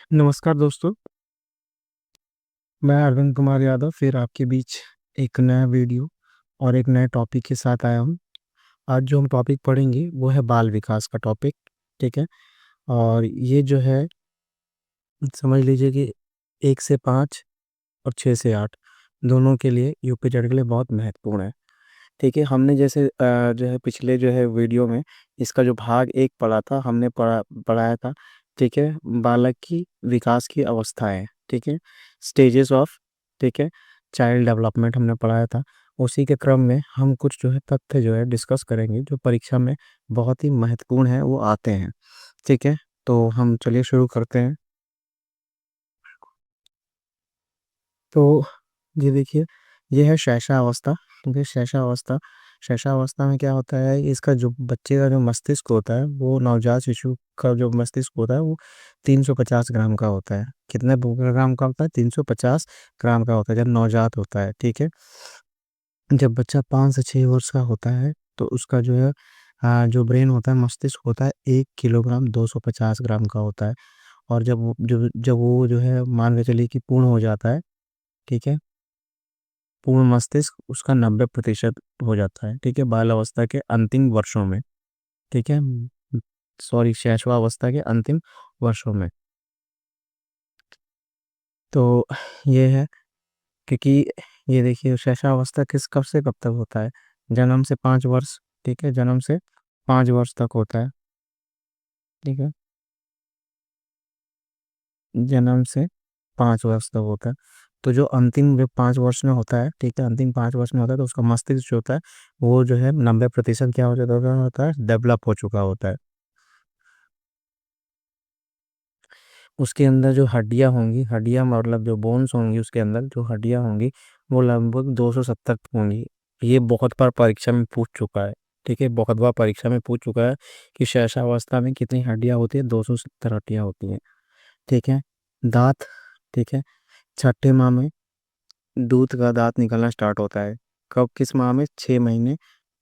नमस्कार दोस्तों, मैं अरविंद कुमार यादव फिर आपके बीच एक नया वीडियो और एक नए टॉपिक के साथ आया हूँ। आज जो हम टॉपिक पढ़ेंगे वो है बाल विकास का टॉपिक। ठीक है। और ये जो है समझ लीजिए कि 1 से 5 और 6 से 8 दोनों के लिए यूपीटेट के लिए बहुत महत्वपूर्ण है। ठीक है। हमने जैसे जो है पिछले जो है वीडियो में इसका जो भाग 1 पढ़ा था, हमने पढ़ाया था। ठीक है। बालक की विकास की अवस्थाएं। ठीक है। स्टेजेस ऑफ, ठीक है, चाइल्ड डेवलपमेंट हमने पढ़ाया था। उसी के क्रम में हम कुछ जो है तथ्य जो है डिस्कस करेंगे जो परीक्षा में बहुत ही महत्वपूर्ण है, वो आते हैं। ठीक है। तो हम चलिए शुरू करते हैं। तो ये देखिए, ये है शैशवावस्था। क्योंकि शैशवावस्था में क्या होता है, इसका जो बच्चे का जो मस्तिष्क होता है, वो नवजात शिशु का जो मस्तिष्क होता है वो 350 ग्राम का होता है। कितने ग्राम का होता है? 350 ग्राम का होता है जब नवजात होता है। ठीक है। जब बच्चा 5 से 6 वर्ष का होता है तो उसका जो है जो ब्रेन होता है, मस्तिष्क होता है, 1 किलोग्राम 250 ग्राम का होता है। और जब वो जो है मान के चलिए कि पूर्ण हो जाता है। ठीक है। पूर्ण मस्तिष्क उसका 90% हो जाता है। ठीक है, बाल अवस्था के अंतिम वर्षों में। ठीक है। सॉरी, शैशवावस्था के अंतिम वर्षों में। तो ये है, क्योंकि ये देखिए शैशवावस्था किस कब से कब तक होता है? जन्म से 5 वर्ष। ठीक है, जन्म से 5 वर्ष तक होता है। ठीक है, जन्म से 5 वर्ष तक होता है। तो जो अंतिम जो 5 वर्ष में होता है, ठीक है, अंतिम 5 वर्ष में होता है, तो उसका मस्तिष्क जो होता है वो जो है 90% क्या हो जाता होता है, डेवलप हो चुका होता है। उसके अंदर जो हड्डियां होंगी, हड्डियां मतलब जो बोन्स होंगी, उसके अंदर जो हड्डियां होंगी वो लगभग 270 होंगी। ये बहुत बार परीक्षा में पूछ चुका है। ठीक है, बहुत बार परीक्षा में पूछ चुका है कि शैशवावस्था में कितनी हड्डियां होती है? 270 हड्डियां होती हैं। ठीक है। दांत, ठीक है, छठे माह में दूध का दांत निकलना स्टार्ट होता है। कब? किस माह में? 6 महीने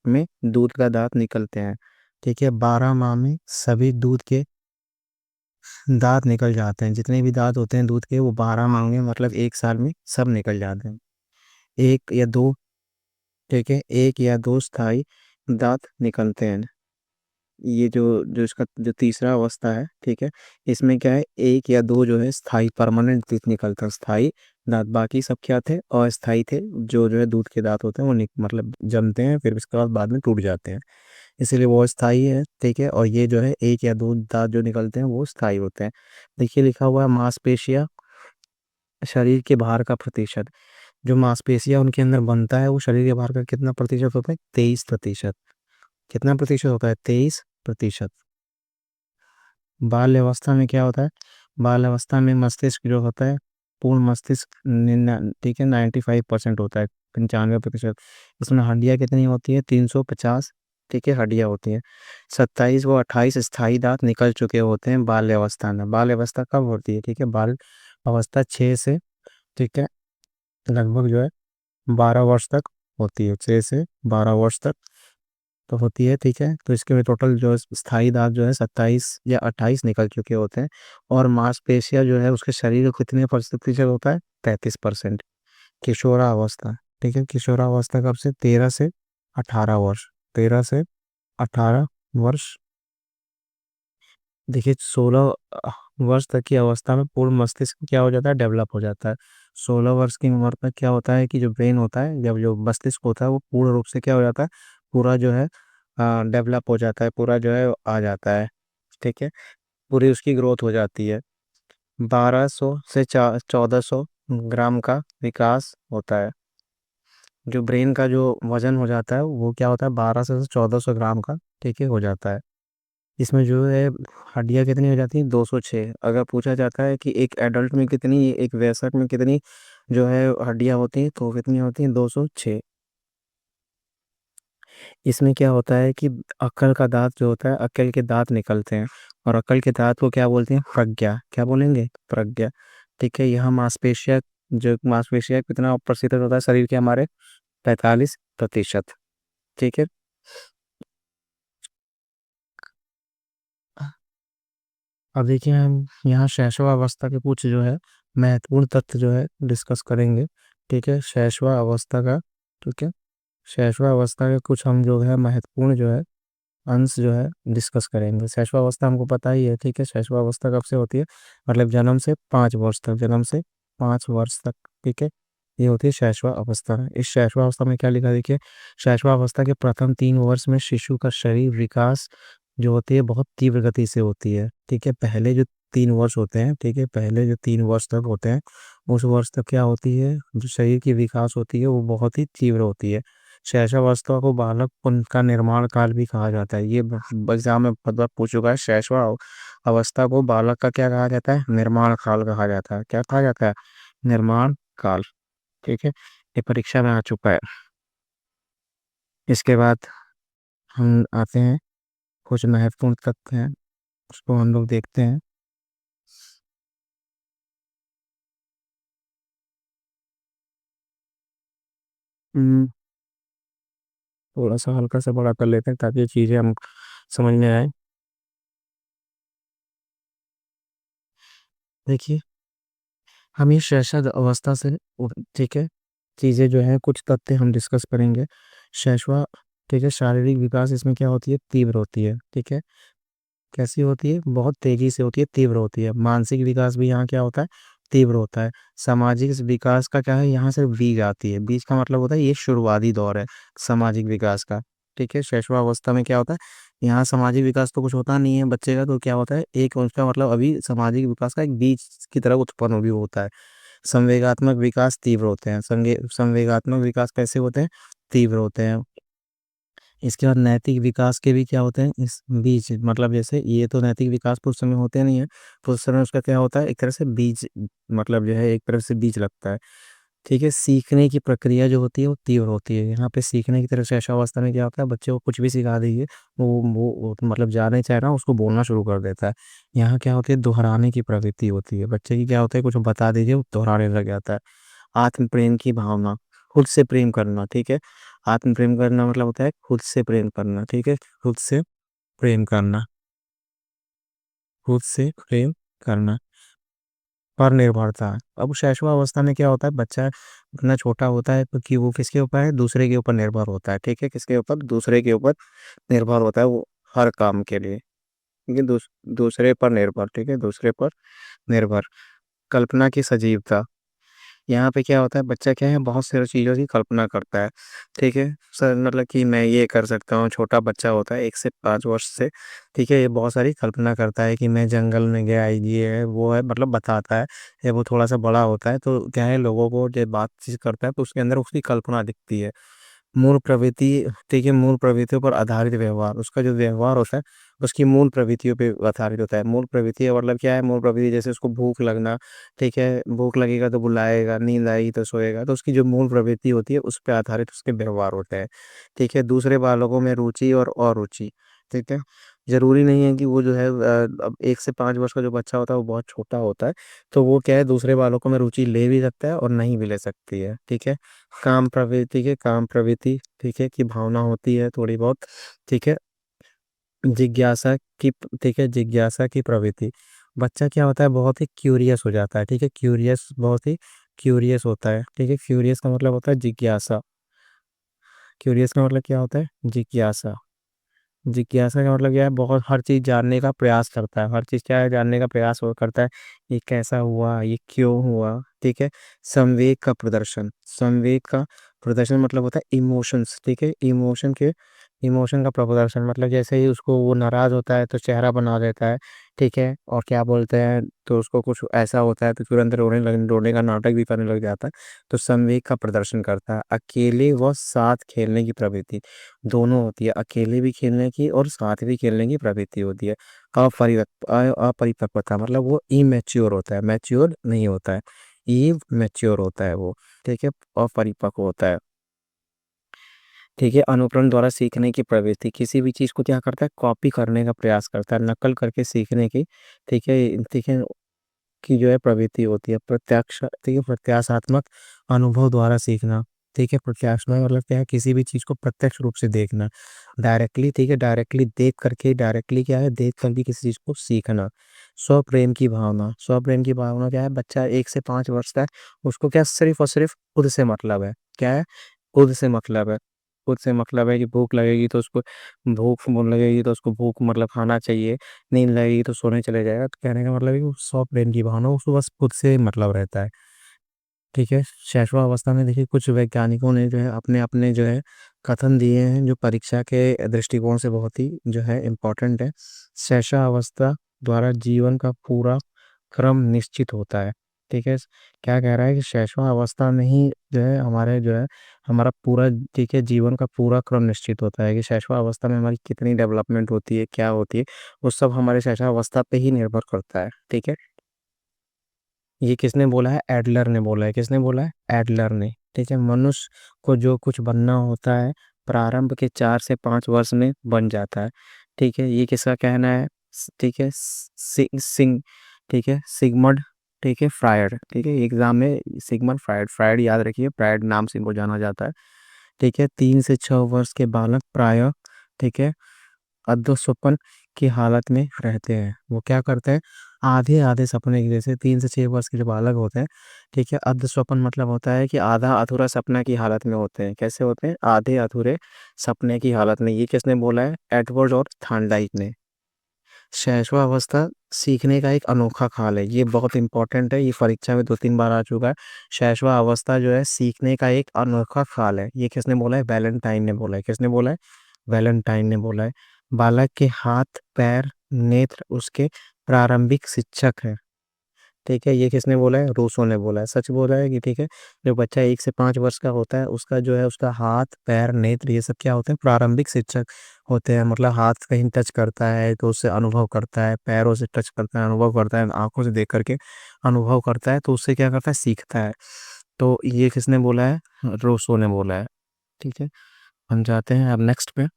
में दूध का दांत निकलते हैं। ठीक है। 12 माह में सभी दूध के दांत निकल जाते हैं। जितने भी दांत होते हैं दूध के, वो 12 माह में मतलब 1 साल में सब निकल जाते हैं। 1 या 2, ठीक है, 1 या 2 स्थायी दांत निकलते हैं। ये जो जो इसका जो तीसरा अवस्था है, ठीक है, इसमें क्या है, 1 या 2 जो है स्थायी परमानेंट टीथ निकलता है, स्थायी दांत। बाकी सब क्या थे? अस्थायी थे। जो है दूध के दांत होते हैं वो मतलब जमते हैं, फिर उसके बाद में टूट जाते हैं। इसीलिए वो स्थायी है। ठीक है। और ये जो है 1 या 2 दांत जो निकलते हैं वो स्थायी होते हैं। देखिए लिखा हुआ है मांसपेशियां, शरीर के भार का प्रतिशत। जो मांसपेशियां उनके अंदर बनता है वो शरीर के भार का कितना प्रतिशत होता है? 23%। कितना प्रतिशत होता है? 23%। बाल्य अवस्था में क्या होता है? बाल अवस्था में मस्तिष्क जो होता है, पूर्ण मस्तिष्क ठीक है, 95% होता है, 95%। इसमें हड्डियां कितनी होती है? 350, ठीक है, हड्डियां होती हैं। 27 व 28 स्थायी दांत निकल चुके होते हैं बाल्य अवस्था में। बाल्य अवस्था कब होती है? ठीक है, बाल अवस्था 6 से, ठीक है, लगभग जो है 12 वर्ष तक होती है। 6 से 12 वर्ष तक तो होती है। ठीक है। तो इसके में टोटल जो स्थायी दांत जो है 27 या 28 निकल चुके होते हैं। और मांसपेशियां जो है उसके शरीर का कितने प्रतिशत होता है? 33%। किशोरावस्था, ठीक है, किशोरावस्था कब से? 13 से 18 वर्ष। 13 से 18 वर्ष। देखिए 16 वर्ष तक की अवस्था में पूर्ण मस्तिष्क क्या हो जाता है? डेवलप हो जाता है। 16 वर्ष की उम्र तक क्या होता है कि जो ब्रेन होता है, जब जो मस्तिष्क होता है वो पूर्ण रूप से क्या हो जाता है? पूरा जो है डेवलप हो जाता है, पूरा जो है आ जाता है। ठीक है, पूरी उसकी ग्रोथ हो जाती है। 1200 से 1400 ग्राम का विकास होता है। जो ब्रेन का जो वजन हो जाता है वो क्या होता है? 1200 से 1400 ग्राम का, ठीक है, हो जाता है। इसमें जो है हड्डियां कितनी हो जाती हैं? 206। अगर पूछा जाता है कि एक एडल्ट में कितनी, एक वयस्क में कितनी जो है हड्डियां होती हैं, तो कितनी होती हैं? 206। इसमें क्या होता है कि अक्कल का दांत जो होता है, अक्कल के दांत निकलते हैं। और अक्कल के दांत को क्या बोलते हैं? प्रज्ञा। क्या बोलेंगे? प्रज्ञा। ठीक है। यहाँ मांसपेशिया, जो मांसपेशिया कितना प्रतिशत होता है शरीर के हमारे? 45%। ठीक है। अब देखिए हम यहाँ शैशवावस्था के कुछ जो है महत्वपूर्ण तथ्य जो है डिस्कस करेंगे। ठीक है, शैशवावस्था का। ठीक है, शैशवावस्था के कुछ हम जो है महत्वपूर्ण जो है अंश जो है डिस्कस करेंगे। शैशवावस्था हमको पता ही है। ठीक है, शैशवावस्था कब से होती है? मतलब जन्म से 5 वर्ष तक, जन्म से 5 वर्ष तक। ठीक है, ये होती है शैशवावस्था। इस शैशवावस्था में क्या लिखा है देखिए, शैशवावस्था के प्रथम 3 वर्ष में शिशु का शरीर विकास जो होती है बहुत तीव्र गति से होती है। ठीक है, पहले जो 3 वर्ष होते हैं, ठीक है, पहले जो 3 वर्ष तक होते हैं, उस वर्ष तक क्या होती है, जो शरीर की विकास होती है वो बहुत ही तीव्र होती है। शैशवावस्था को बालक पुंज का निर्माण काल भी कहा जाता है। ये एग्जाम में मतलब पूछ चुका है। शैशवा अवस्था को बालक का क्या कहा जाता है? निर्माण काल कहा जाता है। क्या कहा जाता है? निर्माण काल। ठीक है, ये परीक्षा में आ चुका है। इसके बाद हम आते हैं, कुछ महत्वपूर्ण तथ्य हैं उसको हम लोग देखते हैं। हम्म, थोड़ा सा हल्का सा बड़ा कर लेते हैं ताकि ये चीजें हम समझ में आए। देखिए, हम ये शैशव अवस्था से ठीक है, चीज़ें जो है कुछ तथ्य हम डिस्कस करेंगे। शैशवा, ठीक है, शारीरिक विकास इसमें क्या होती है? तीव्र होती है। ठीक है, कैसी होती है? बहुत तेजी से होती है, तीव्र होती है। मानसिक विकास भी यहाँ क्या होता है? तीव्र होता है। सामाजिक विकास का क्या है? यहाँ से बीज आती है। बीज का मतलब होता है ये शुरुआती दौर है सामाजिक विकास का। ठीक है, शैशवावस्था में क्या होता है? यहाँ सामाजिक विकास तो कुछ होता नहीं है बच्चे का, तो क्या होता है, एक उसका मतलब अभी सामाजिक विकास का एक बीज की तरह उत्पन्न भी होता है। संवेगात्मक विकास तीव्र होते हैं। संवेगात्मक विकास कैसे होते हैं? तीव्र होते हैं। इसके बाद नैतिक विकास के भी क्या होते हैं इस बीज, मतलब जैसे ये तो नैतिक विकास कुछ समय होते नहीं है, कुछ समय उसका क्या होता है, एक तरह से बीज, मतलब जो है एक तरह से बीज लगता है। ठीक है, सीखने की प्रक्रिया जो होती है वो तीव्र होती है। यहाँ पे सीखने की तरह से ऐसा अवस्था में क्या होता है, बच्चे को कुछ भी सिखा दीजिए, वो मतलब जा नहीं चाह रहा उसको बोलना शुरू कर देता है। यहाँ क्या होती है, दोहराने की प्रवृत्ति होती है बच्चे की। क्या होता है, कुछ बता दीजिए वो दोहराने लग जाता है। आत्म प्रेम की भावना, खुद से प्रेम करना। ठीक है, आत्म प्रेम करना मतलब होता है खुद से प्रेम करना। ठीक है, खुद से प्रेम करना, खुद से प्रेम करना, पर निर्भरता। अब शैशवावस्था में क्या होता है, बच्चा इतना छोटा होता है तो कि वो किसके ऊपर है? दूसरे के ऊपर निर्भर होता है। ठीक है, किसके ऊपर? दूसरे के ऊपर निर्भर होता है वो हर काम के लिए। ठीक है, दूसरे पर निर्भर। ठीक है, दूसरे पर निर्भर। कल्पना की सजीवता, यहाँ पे क्या होता है, बच्चा क्या है, बहुत सारी चीज़ों की कल्पना करता है। ठीक है सर, मतलब कि मैं ये कर सकता हूँ। छोटा बच्चा होता है 1 से 5 वर्ष से, ठीक है, ये बहुत सारी कल्पना करता है कि मैं जंगल में गया, ये है वो है, मतलब बताता है। या वो थोड़ा सा बड़ा होता है तो क्या है, लोगों को जब बातचीत करता है तो उसके अंदर उसकी कल्पना दिखती है। मूल प्रवृत्ति, ठीक है, मूल प्रवृत्तियों पर आधारित व्यवहार, उसका जो व्यवहार होता है उसकी मूल प्रवृत्तियों पे आधारित होता है। मूल प्रवृत्ति का मतलब क्या है? मूल प्रवृत्ति जैसे उसको भूख लगना, ठीक है, भूख लगेगा तो बुलाएगा, नींद आएगी तो सोएगा, तो उसकी जो मूल प्रवृत्ति होती है उस पर आधारित उसके व्यवहार होते हैं। ठीक है, दूसरे बालकों में रुचि और अरुचि। ठीक है, जरूरी नहीं है कि वो जो है अब 1 से 5 वर्ष का जो बच्चा होता है वो बहुत छोटा होता है, तो वो क्या है, दूसरे बालकों में रुचि ले भी सकता है और नहीं भी ले सकती है। ठीक है, काम प्रवृत्ति के काम प्रवृत्ति, ठीक है, की भावना होती है थोड़ी बहुत। ठीक है, जिज्ञासा की, ठीक है, जिज्ञासा की प्रवृत्ति, बच्चा क्या होता है, बहुत ही क्यूरियस हो जाता है। ठीक है, क्यूरियस, बहुत ही क्यूरियस होता है। ठीक है, क्यूरियस का मतलब होता है जिज्ञासा। क्यूरियस का मतलब क्या होता है? जिज्ञासा। जिज्ञासा का मतलब क्या है, बहुत हर चीज जानने का प्रयास करता है। हर चीज क्या है, जानने का प्रयास वो करता है। ये कैसा हुआ, ये क्यों हुआ। ठीक है, संवेग का प्रदर्शन, संवेग का प्रदर्शन मतलब होता है इमोशंस। ठीक है, इमोशन का प्रदर्शन मतलब जैसे ही उसको वो नाराज होता है तो चेहरा बना देता है। ठीक है, और क्या बोलते हैं, तो उसको कुछ ऐसा होता है तो तुरंत रोने का नाटक भी करने लग जाता है। तो संवेग का प्रदर्शन करता है। अकेले व साथ खेलने की प्रवृत्ति, दोनों होती है, अकेले भी खेलने की और साथ भी खेलने की प्रवृत्ति होती है। अपरिपक्वता मतलब वो इमेच्योर होता है, मैच्योर नहीं होता है, ई मैच्योर होता है वो। ठीक है, अपरिपक्व होता है। ठीक है, अनुकरण द्वारा सीखने की प्रवृत्ति, किसी भी चीज को क्या करता है, कॉपी करने का प्रयास करता है, नकल करके सीखने की। ठीक है, ठीक है, की जो है प्रवृत्ति होती है। प्रत्यक्ष, ठीक है, प्रत्याशात्मक अनुभव द्वारा सीखना। ठीक है, प्रत्यात्मक मतलब क्या है, किसी भी चीज को प्रत्यक्ष रूप से देखना, डायरेक्टली। ठीक है, डायरेक्टली देख करके, डायरेक्टली क्या है, देख करके किसी चीज को सीखना। स्वप्रेम की भावना, स्वप्रेम की भावना क्या है? बच्चा 1 से 5 वर्ष का है, उसको क्या सिर्फ और सिर्फ खुद से मतलब है। क्या है? खुद से मतलब है। खुद से मतलब है कि भूख लगेगी तो उसको लगेगी तो उसको भूख मतलब खाना चाहिए, नींद लगेगी तो सोने चले जाएगा। तो कहने का मतलब है कि वो स्वप्रेम की भावना, उसको बस खुद से मतलब रहता है। ठीक है। शैशवावस्था में देखिए कुछ वैज्ञानिकों ने जो है अपने अपने जो है कथन दिए हैं, जो परीक्षा के दृष्टिकोण से बहुत ही जो है इम्पोर्टेंट है। शैशवावस्था द्वारा जीवन का पूरा क्रम निश्चित होता है। ठीक है। क्या कह रहा है कि शैशवावस्था में ही जो है हमारे जो है हमारा पूरा, ठीक है, जीवन का पूरा क्रम निश्चित होता है कि शैशवावस्था में हमारी कितनी डेवलपमेंट होती है, क्या होती है, वो सब हमारे शैशवावस्था पे ही निर्भर करता है। ठीक है। ये किसने बोला है? एडलर ने बोला है। किसने बोला है? एडलर ने। ठीक है। मनुष्य को जो कुछ बनना होता है प्रारंभ के 4 से 5 वर्ष में बन जाता है। ठीक है। ये किसका कहना है? ठीक है, सिंग, ठीक है, सिगमंड, ठीक है, फ्रायड। ठीक है, एग्जाम में सिगमंड फ्रायड, फ्रायड याद रखिए, फ्रायड नाम से इनको जाना जाता है। ठीक है। 3 से 6 वर्ष के बालक प्राय, ठीक है, अधोसुपन की हालत में रहते हैं। वो क्या करते हैं? आधे आधे सपने की, जैसे 3 से 6 वर्ष के जो बालक होते हैं, ठीक है, अधस्वपन मतलब होता है कि आधा अधूरा सपना की हालत में होते हैं। कैसे होते हैं? आधे अधूरे सपने की हालत में। ये किसने बोला है? एडवर्ड और थॉर्नडाइक ने। शैशवावस्था सीखने का एक अनोखा काल है। ये बहुत इंपॉर्टेंट है, ये परीक्षा में 2 3 बार आ चुका है। शैशवावस्था जो है सीखने का एक अनोखा काल है। ये किसने बोला है? वैलेंटाइन ने बोला है। किसने बोला है? वैलेंटाइन ने बोला है। बालक के हाथ, पैर, नेत्र उसके प्रारंभिक शिक्षक है। ठीक है। ये किसने बोला है? रूसो ने बोला है। सच बोला है कि, ठीक है, जो बच्चा 1 से 5 वर्ष का होता है उसका जो है उसका हाथ, पैर, नेत्र ये सब क्या होते हैं? प्रारंभिक शिक्षक होते हैं। मतलब हाथ कहीं टच करता है तो उससे अनुभव करता है, पैरों से टच करता है अनुभव करता है, आंखों से देख करके अनुभव करता है, तो उससे क्या करता है? सीखता है। तो ये किसने बोला है? रूसो ने बोला है। ठीक है। हम जाते हैं अब नेक्स्ट पे।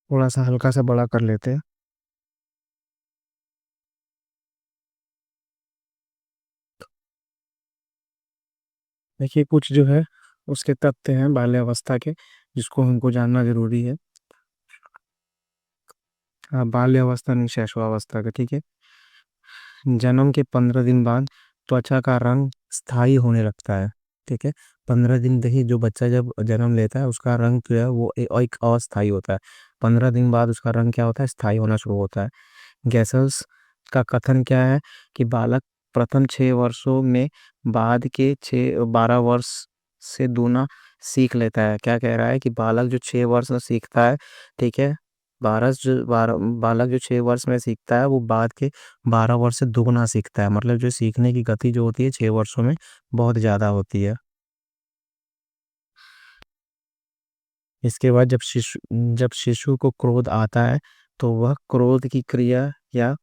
थोड़ा सा हल्का सा बड़ा कर लेते हैं। देखिए कुछ जो है उसके तथ्य हैं बाल्यावस्था के, जिसको हमको जानना जरूरी है। हाँ, बाल्यावस्था नहीं, शैशवावस्था का। ठीक है। जन्म के 15 दिन बाद त्वचा का रंग स्थायी होने लगता है। ठीक है। 15 दिन, देखिए जो बच्चा जब जन्म लेता है उसका रंग जो है वो एक अस्थायी होता है। 15 दिन बाद उसका रंग क्या होता है? स्थायी होना शुरू होता है। गैसल्स का कथन क्या है? कि बालक प्रथम 6 वर्षों में बाद के 6 12 वर्ष से दूना सीख लेता है। क्या कह रहा है? कि बालक जो 6 वर्ष में सीखता है, ठीक है, बालक जो 6 वर्ष में सीखता है वो बाद के 12 वर्ष से दुगना सीखता है। मतलब जो सीखने की गति जो होती है 6 वर्षों में बहुत ज्यादा होती है। इसके बाद जब शिशु को क्रोध आता है तो वह क्रोध की क्रिया या,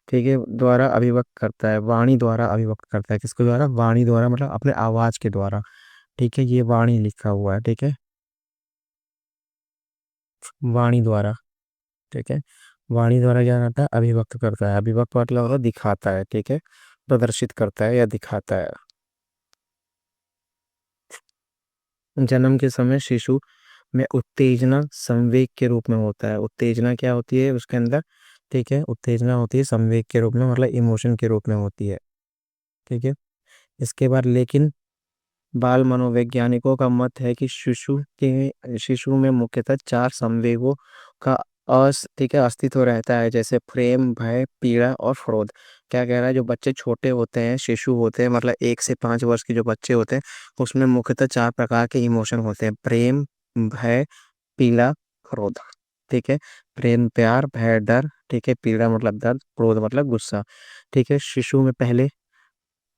ठीक है, द्वारा अभिव्यक्त करता है, वाणी द्वारा अभिव्यक्त करता है। किसके द्वारा? वाणी द्वारा, मतलब अपने आवाज के द्वारा। ठीक है। ये वाणी लिखा हुआ है। ठीक है। वाणी द्वारा। ठीक है। वाणी द्वारा क्या करता है? अभिव्यक्त करता है। अभिव्यक्त मतलब होता है दिखाता है। ठीक है। प्रदर्शित करता है या दिखाता है। जन्म के समय शिशु में उत्तेजना संवेग के रूप में होता है। उत्तेजना क्या होती है उसके अंदर? ठीक है। उत्तेजना होती है संवेग के रूप में, मतलब इमोशन के रूप में होती है। ठीक है। इसके बाद लेकिन बाल मनोवैज्ञानिकों का मत है कि शिशु में मुख्यतः 4 संवेगों का ठीक है, अस्तित्व रहता है, जैसे प्रेम, भय, पीड़ा और क्रोध। क्या कह रहा है? जो बच्चे छोटे होते हैं, शिशु होते हैं, मतलब 1 से 5 वर्ष के जो बच्चे होते हैं, उसमें मुख्यतः 4 प्रकार के इमोशन होते हैं: प्रेम, भय, पीड़ा, क्रोध। ठीक है। प्रेम प्यार, भय डर, ठीक है, पीड़ा मतलब दर्द, क्रोध मतलब गुस्सा। ठीक है। शिशु में पहले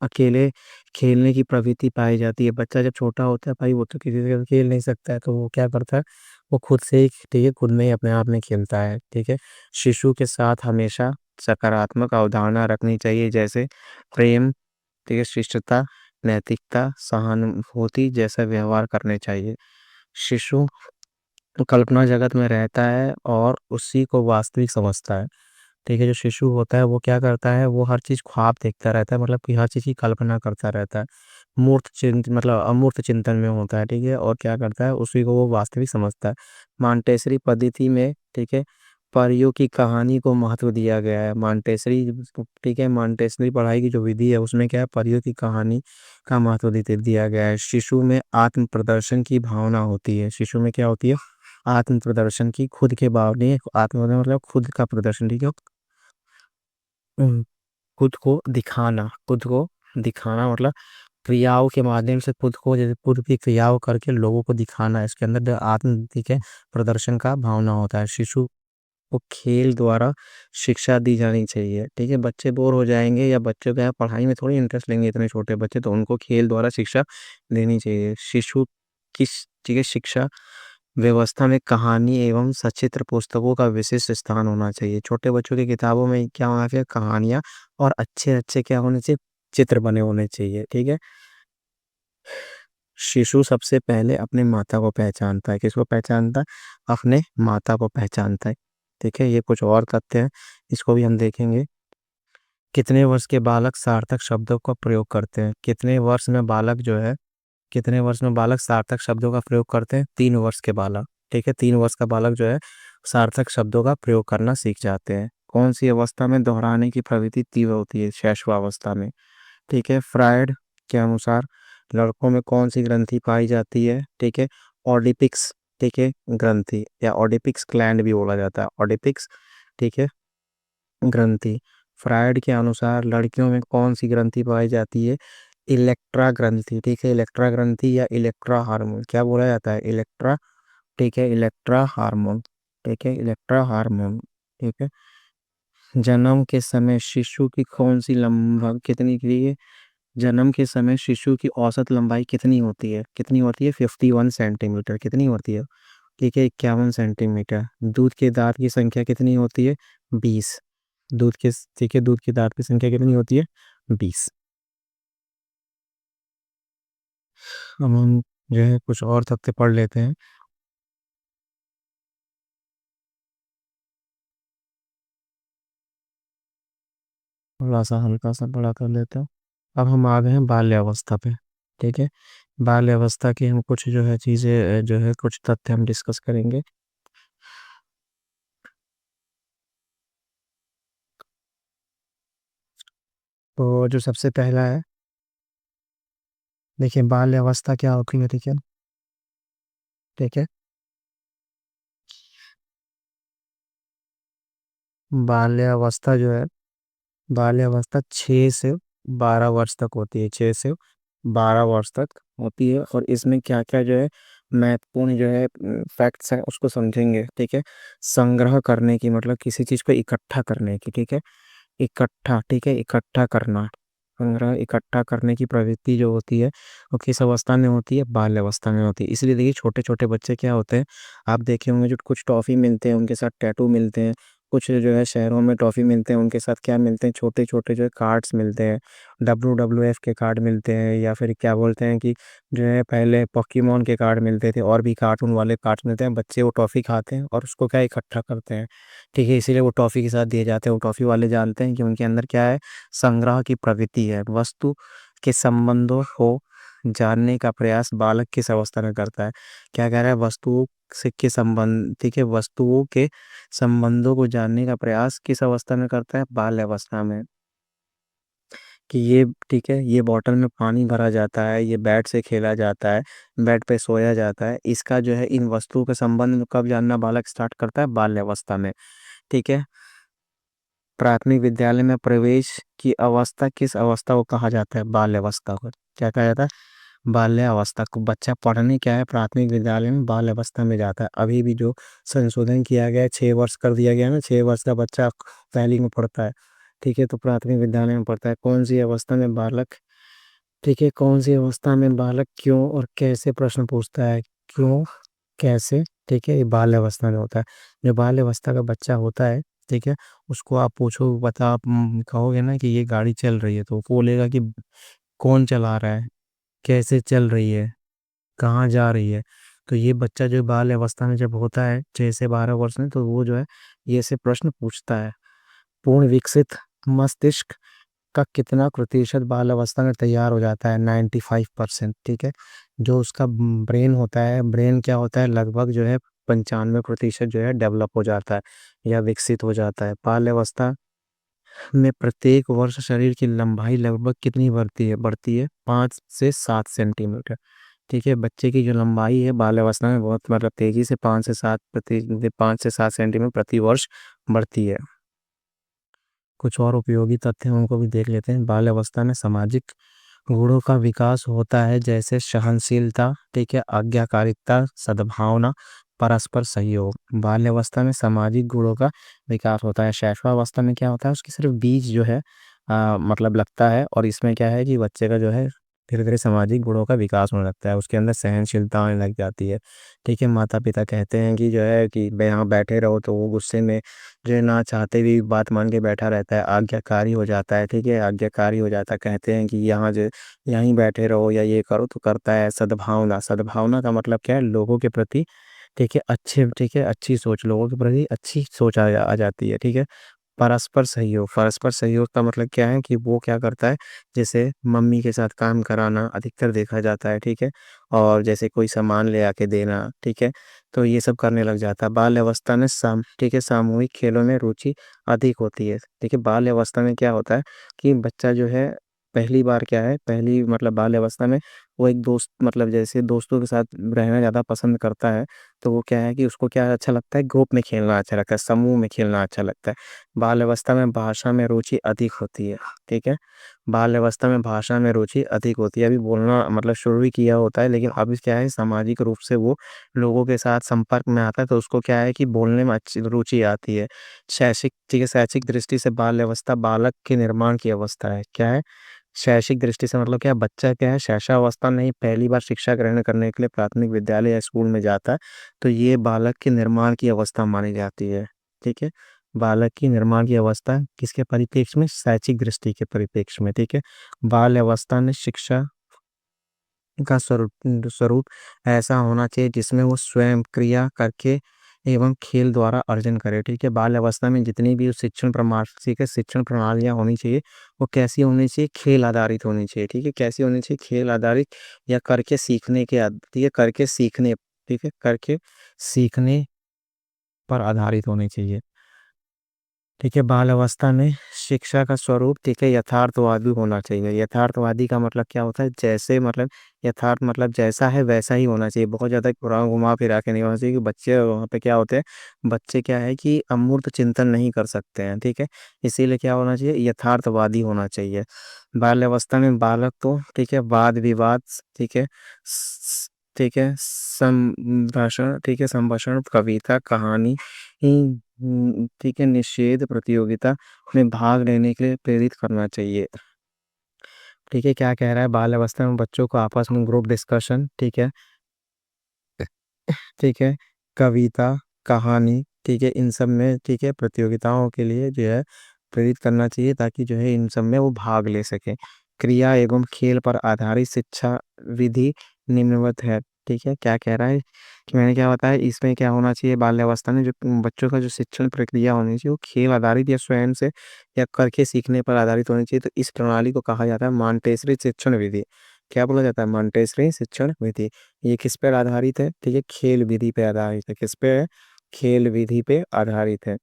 अकेले खेलने की प्रवृत्ति पाई जाती है। बच्चा जब छोटा होता है भाई वो तो किसी से खेल नहीं सकता है, तो वो क्या करता है? वो खुद से ही, ठीक है, खुद में ही अपने आप में खेलता है। ठीक है। शिशु के साथ हमेशा सकारात्मक अवधारणा रखनी चाहिए, जैसे प्रेम, ठीक है, शिष्टता, नैतिकता, सहानुभूति जैसा व्यवहार करने चाहिए। शिशु कल्पना जगत में रहता है और उसी को वास्तविक समझता है। ठीक है, जो शिशु होता है वो क्या करता है, वो हर चीज़ ख्वाब देखता रहता है, मतलब कि हर चीज़ की कल्पना करता रहता है। मूर्त चिंत मतलब अमूर्त चिंतन में होता है, ठीक है, और क्या करता है, उसी को वो वास्तविक समझता है। मांटेसरी पद्धति में, ठीक है, परियों की कहानी को महत्व दिया गया है। मांटेसरी, ठीक है, मांटेसरी पढ़ाई की जो विधि है उसमें क्या है, परियों की कहानी का महत्व दिया गया है। शिशु में आत्म प्रदर्शन की भावना होती है। शिशु में क्या होती है, आत्म प्रदर्शन की, खुद के भावने, आत्म मतलब खुद का प्रदर्शन, ठीक है, उम, खुद को दिखाना मतलब क्रियाओं के माध्यम से खुद को, जैसे खुद की क्रियाओं करके लोगों को दिखाना, इसके अंदर जो आत्म, ठीक है, प्रदर्शन का भावना होता है। शिशु को खेल द्वारा शिक्षा दी जानी चाहिए, ठीक है, बच्चे बोर हो जाएंगे या बच्चे क्या है, पढ़ाई में थोड़ी इंटरेस्ट लेंगे, इतने छोटे बच्चे, तो उनको खेल द्वारा शिक्षा देनी चाहिए। शिशु की, ठीक है, शिक्षा व्यवस्था में कहानी एवं सचित्र पुस्तकों का विशिष्ट स्थान होना चाहिए। छोटे बच्चों की किताबों में क्या होना चाहिए, कहानियाँ, और अच्छे अच्छे क्या होने चाहिए, चित्र बने होने चाहिए, ठीक है। शिशु सबसे पहले अपने माता को पहचानता है, किसको पहचानता है, अपने माता को पहचानता है, ठीक है। ये कुछ और तथ्य हैं, इसको भी हम देखेंगे। कितने वर्ष के बालक सार्थक शब्दों का प्रयोग करते हैं, कितने वर्ष में बालक जो है, कितने वर्ष में बालक सार्थक शब्दों का प्रयोग करते हैं, 3 वर्ष के बालक, ठीक है, 3 वर्ष का बालक जो है सार्थक शब्दों का प्रयोग करना सीख जाते हैं। कौन सी अवस्था में दोहराने की प्रवृत्ति तीव्र होती है, शैशवावस्था में, ठीक है। फ्रायड के अनुसार लड़कों में कौन सी ग्रंथि पाई जाती है, ठीक है, ऑडिपिक्स, ठीक है, ग्रंथि, या ऑडिपिक्स ग्लैंड भी बोला जाता है, ऑडिपिक्स, ठीक है, ग्रंथि। फ्रायड के अनुसार लड़कियों में कौन सी ग्रंथि पाई जाती है, इलेक्ट्रा ग्रंथि, ठीक है, इलेक्ट्रा ग्रंथि या इलेक्ट्रा हार्मोन, क्या बोला जाता है, इलेक्ट्रा, ठीक है, इलेक्ट्रा हार्मोन, ठीक है, इलेक्ट्रा हार्मोन, ठीक है। जन्म के समय शिशु की कौन सी लंबाई कितनी की है, जन्म के समय शिशु की औसत लंबाई कितनी होती है, कितनी होती है, 51 सेंटीमीटर, कितनी होती है, ठीक है, 51 सेंटीमीटर। दूध के दांत की संख्या कितनी होती है, 20। दूध के, ठीक है, दूध के दांत की संख्या कितनी होती है, 20। अब हम जो है कुछ और तथ्य पढ़ लेते हैं। थोड़ा सा हल्का सा बड़ा कर लेते हैं। अब हम आ गए हैं बाल्यावस्था पे, ठीक है। बाल्यावस्था की हम कुछ जो है चीज़ें, जो है कुछ तथ्य हम डिस्कस करेंगे। तो जो सबसे पहला है, देखिए बाल्यावस्था क्या होती है, ठीक है, ठीक है। बाल्यावस्था जो है, बाल्यावस्था 6 से 12 वर्ष तक होती है, 6 से 12 वर्ष तक होती है, और इसमें क्या क्या जो है महत्वपूर्ण जो है फैक्ट्स हैं उसको समझेंगे, ठीक है। संग्रह करने की, मतलब किसी चीज़ को इकट्ठा करने की, ठीक है, इकट्ठा, ठीक है, इकट्ठा करना, संग्रह इकट्ठा करने की प्रवृत्ति जो होती है वो किस अवस्था में होती है, बाल्य अवस्था में होती है। इसलिए देखिए छोटे छोटे बच्चे क्या होते हैं, आप देखे होंगे जो कुछ टॉफ़ी मिलते हैं उनके साथ टैटू मिलते हैं, कुछ जो है शहरों में टॉफ़ी मिलते हैं उनके साथ क्या मिलते हैं, छोटे छोटे जो है कार्ड्स मिलते हैं, WWF के कार्ड मिलते हैं, या फिर क्या बोलते हैं कि जो है पहले पोकेमोन के कार्ड मिलते थे, और भी कार्टून वाले कार्ड्स मिलते हैं, बच्चे वो टॉफ़ी खाते हैं और उसको क्या इकट्ठा करते हैं, ठीक है, इसीलिए वो टॉफ़ी के साथ दिए जाते हैं। वो टॉफ़ी वाले जानते हैं कि उनके अंदर क्या है, संग्रह की प्रवृत्ति है। वस्तु के संबंधों को जानने का प्रयास बालक किस अवस्था में करता है, क्या कह रहा है, वस्तुओं से के संबंध, ठीक है, वस्तुओं के संबंधों को जानने का प्रयास किस अवस्था में करता है, बाल्य अवस्था में। कि ये, ठीक है, ये बॉटल में पानी भरा जाता है, ये बैट से खेला जाता है, बेड पे सोया जाता है, इसका जो है इन वस्तुओं के संबंध में कब जानना बालक स्टार्ट करता है, बाल्य अवस्था में, ठीक है। प्राथमिक विद्यालय में प्रवेश की अवस्था किस अवस्था को कहा जाता है, बाल्य अवस्था को क्या कहा जाता है, बाल्य अवस्था को। बच्चा पढ़ने क्या है, प्राथमिक विद्यालय में बाल्य अवस्था में जाता है। अभी भी जो संशोधन किया गया है, 6 वर्ष कर दिया गया है ना, 6 वर्ष का बच्चा पहली में पढ़ता है, ठीक है, तो प्राथमिक विद्यालय में पढ़ता है। कौन सी अवस्था में बालक, ठीक है, कौन सी अवस्था में बालक क्यों और कैसे प्रश्न पूछता है, क्यों, कैसे, ठीक है, ये बाल्य अवस्था में होता है। जो बाल्य अवस्था का बच्चा होता है, ठीक है, उसको आप पूछो, बता, आप कहोगे ना कि ये गाड़ी चल रही है, तो वो बोलेगा कि कौन चला रहा है, कैसे चल रही है, कहाँ जा रही है। तो ये बच्चा जो बाल्य अवस्था में जब होता है, 6 से 12 वर्ष में, तो वो जो है ये से प्रश्न पूछता है, पूर्ण विकसित मस्तिष्क का कितना प्रतिशत बाल अवस्था में तैयार हो जाता है? 95%। ठीक है, जो उसका ब्रेन होता है, ब्रेन क्या होता है, लगभग जो है 95% जो है डेवलप हो जाता है या विकसित हो जाता है। बाल अवस्था में प्रत्येक वर्ष शरीर की लंबाई लगभग कितनी बढ़ती है 5 से 7 सेंटीमीटर। ठीक है, बच्चे की जो लंबाई है बाल अवस्था में बहुत मतलब तेजी से 5 से 7 सेंटीमीटर प्रति वर्ष बढ़ती है। कुछ और उपयोगी तथ्य हैं, उनको भी देख लेते हैं। बाल अवस्था में सामाजिक गुणों का विकास होता है, जैसे सहनशीलता, ठीक है, आज्ञाकारिता, सद्भावना, परस्पर सहयोग। बाल्य अवस्था में सामाजिक गुणों का विकास होता है। शैशवावस्था में क्या होता है, उसकी सिर्फ बीज जो है मतलब लगता है, और इसमें क्या है कि बच्चे का जो है धीरे धीरे सामाजिक गुणों का विकास होने लगता है, उसके अंदर सहनशीलता आने लग जाती है। ठीक है, माता पिता कहते हैं कि जो है कि यहाँ बैठे रहो, तो वो गुस्से में जो है ना चाहते भी बात मान के बैठा रहता है, आज्ञाकारी हो जाता है। ठीक है, आज्ञाकारी हो जाता है, कहते हैं कि यहाँ जो यहीं बैठे रहो या ये करो, तो करता है। सद्भावना, सद्भावना का मतलब क्या है, लोगों के प्रति, ठीक है, ठीक है, अच्छी सोच, लोगों के प्रति अच्छी सोच आ जाती है। ठीक है, परस्पर सहयोग, परस्पर सहयोग का मतलब क्या है कि वो क्या करता है, जैसे मम्मी के साथ काम कराना अधिकतर देखा जाता है। ठीक है, और जैसे कोई सामान ले आके देना, ठीक है, तो ये सब करने लग जाता है। बाल्य अवस्था में ठीक है, सामूहिक खेलों में रुचि अधिक होती है। ठीक है, बाल्य अवस्था में क्या होता है कि बच्चा जो है पहली बार क्या है, पहली मतलब बाल्य अवस्था में वो एक दोस्त मतलब जैसे दोस्तों के साथ रहना ज़्यादा पसंद करता है। तो वो क्या है कि उसको क्या अच्छा लगता है, ग्रुप में खेलना अच्छा लगता है, समूह में खेलना अच्छा लगता है। बाल अवस्था में भाषा में रुचि अधिक होती है। ठीक है, बाल अवस्था में भाषा में रुचि अधिक होती है। अभी बोलना मतलब शुरू ही किया होता है, लेकिन अभी क्या है, सामाजिक रूप से वो लोगों के साथ संपर्क में आता है, तो उसको क्या है कि बोलने में अच्छी रुचि आती है। शैक्षिक, ठीक है, शैक्षिक दृष्टि से बाल अवस्था बालक के निर्माण की अवस्था है। क्या है, शैक्षिक दृष्टि से मतलब क्या है, बच्चा क्या है, शैशवावस्था में ही पहली बार शिक्षा ग्रहण करने के लिए प्राथमिक विद्यालय या स्कूल में जाता है, तो ये बालक के निर्माण की अवस्था मानी जाती है। ठीक है, बालक की निर्माण की अवस्था किसके परिप्रेक्ष्य में, शैक्षिक दृष्टि के परिप्रेक्ष्य में। ठीक है, बाल अवस्था में शिक्षा का स्वरूप ऐसा होना चाहिए जिसमें वो स्वयं क्रिया करके एवं खेल द्वारा अर्जन करे। ठीक है, बाल अवस्था में जितनी भी शिक्षण प्रमाण, ठीक है, शिक्षण प्रणालियाँ होनी चाहिए, वो कैसी होनी चाहिए, खेल आधारित होनी चाहिए। ठीक है, कैसी होनी चाहिए, खेल आधारित या करके सीखने के ठीक है, करके सीखने, ठीक है, करके सीखने पर आधारित होनी चाहिए। ठीक है, बाल अवस्था में शिक्षा का स्वरूप, ठीक है, यथार्थवादी होना चाहिए। यथार्थवादी का मतलब क्या होता है, जैसे मतलब यथार्थ मतलब जैसा है वैसा ही होना चाहिए, बहुत ज़्यादा घुमा फिरा के नहीं होना चाहिए कि बच्चे वहाँ पे क्या होते हैं, बच्चे क्या है कि अमूर्त चिंतन नहीं कर सकते हैं। ठीक है, इसीलिए क्या होना चाहिए, यथार्थवादी होना चाहिए। बाल अवस्था में बालक को, ठीक है, वाद विवाद, ठीक है, ठीक है, संभाषण, ठीक है, संभाषण, कविता, कहानी, ठीक है, निषेध प्रतियोगिता में भाग लेने के लिए प्रेरित करना चाहिए। ठीक है, क्या कह रहा है, बाल अवस्था में बच्चों को आपस में ग्रुप डिस्कशन, ठीक है, ठीक है, कविता, कहानी, ठीक है, इन सब में, ठीक है, प्रतियोगिताओं के लिए जो है प्रेरित करना चाहिए, ताकि जो है इन सब में वो भाग ले सके। क्रिया एवं खेल पर आधारित शिक्षा विधि निम्नवत है। ठीक है, क्या कह रहा है कि मैंने क्या बताया, इसमें क्या होना चाहिए, बाल्यावस्था में जो बच्चों का जो शिक्षण प्रक्रिया होनी चाहिए वो खेल आधारित या स्वयं से या करके सीखने पर आधारित होनी चाहिए। तो इस प्रणाली को कहा जाता है मॉन्टेसरी शिक्षण विधि। क्या बोला जाता है, मॉन्टेसरी शिक्षण विधि। ये किस पर आधारित है, ठीक है, खेल विधि पे आधारित है। किस पे है, खेल विधि पे आधारित है।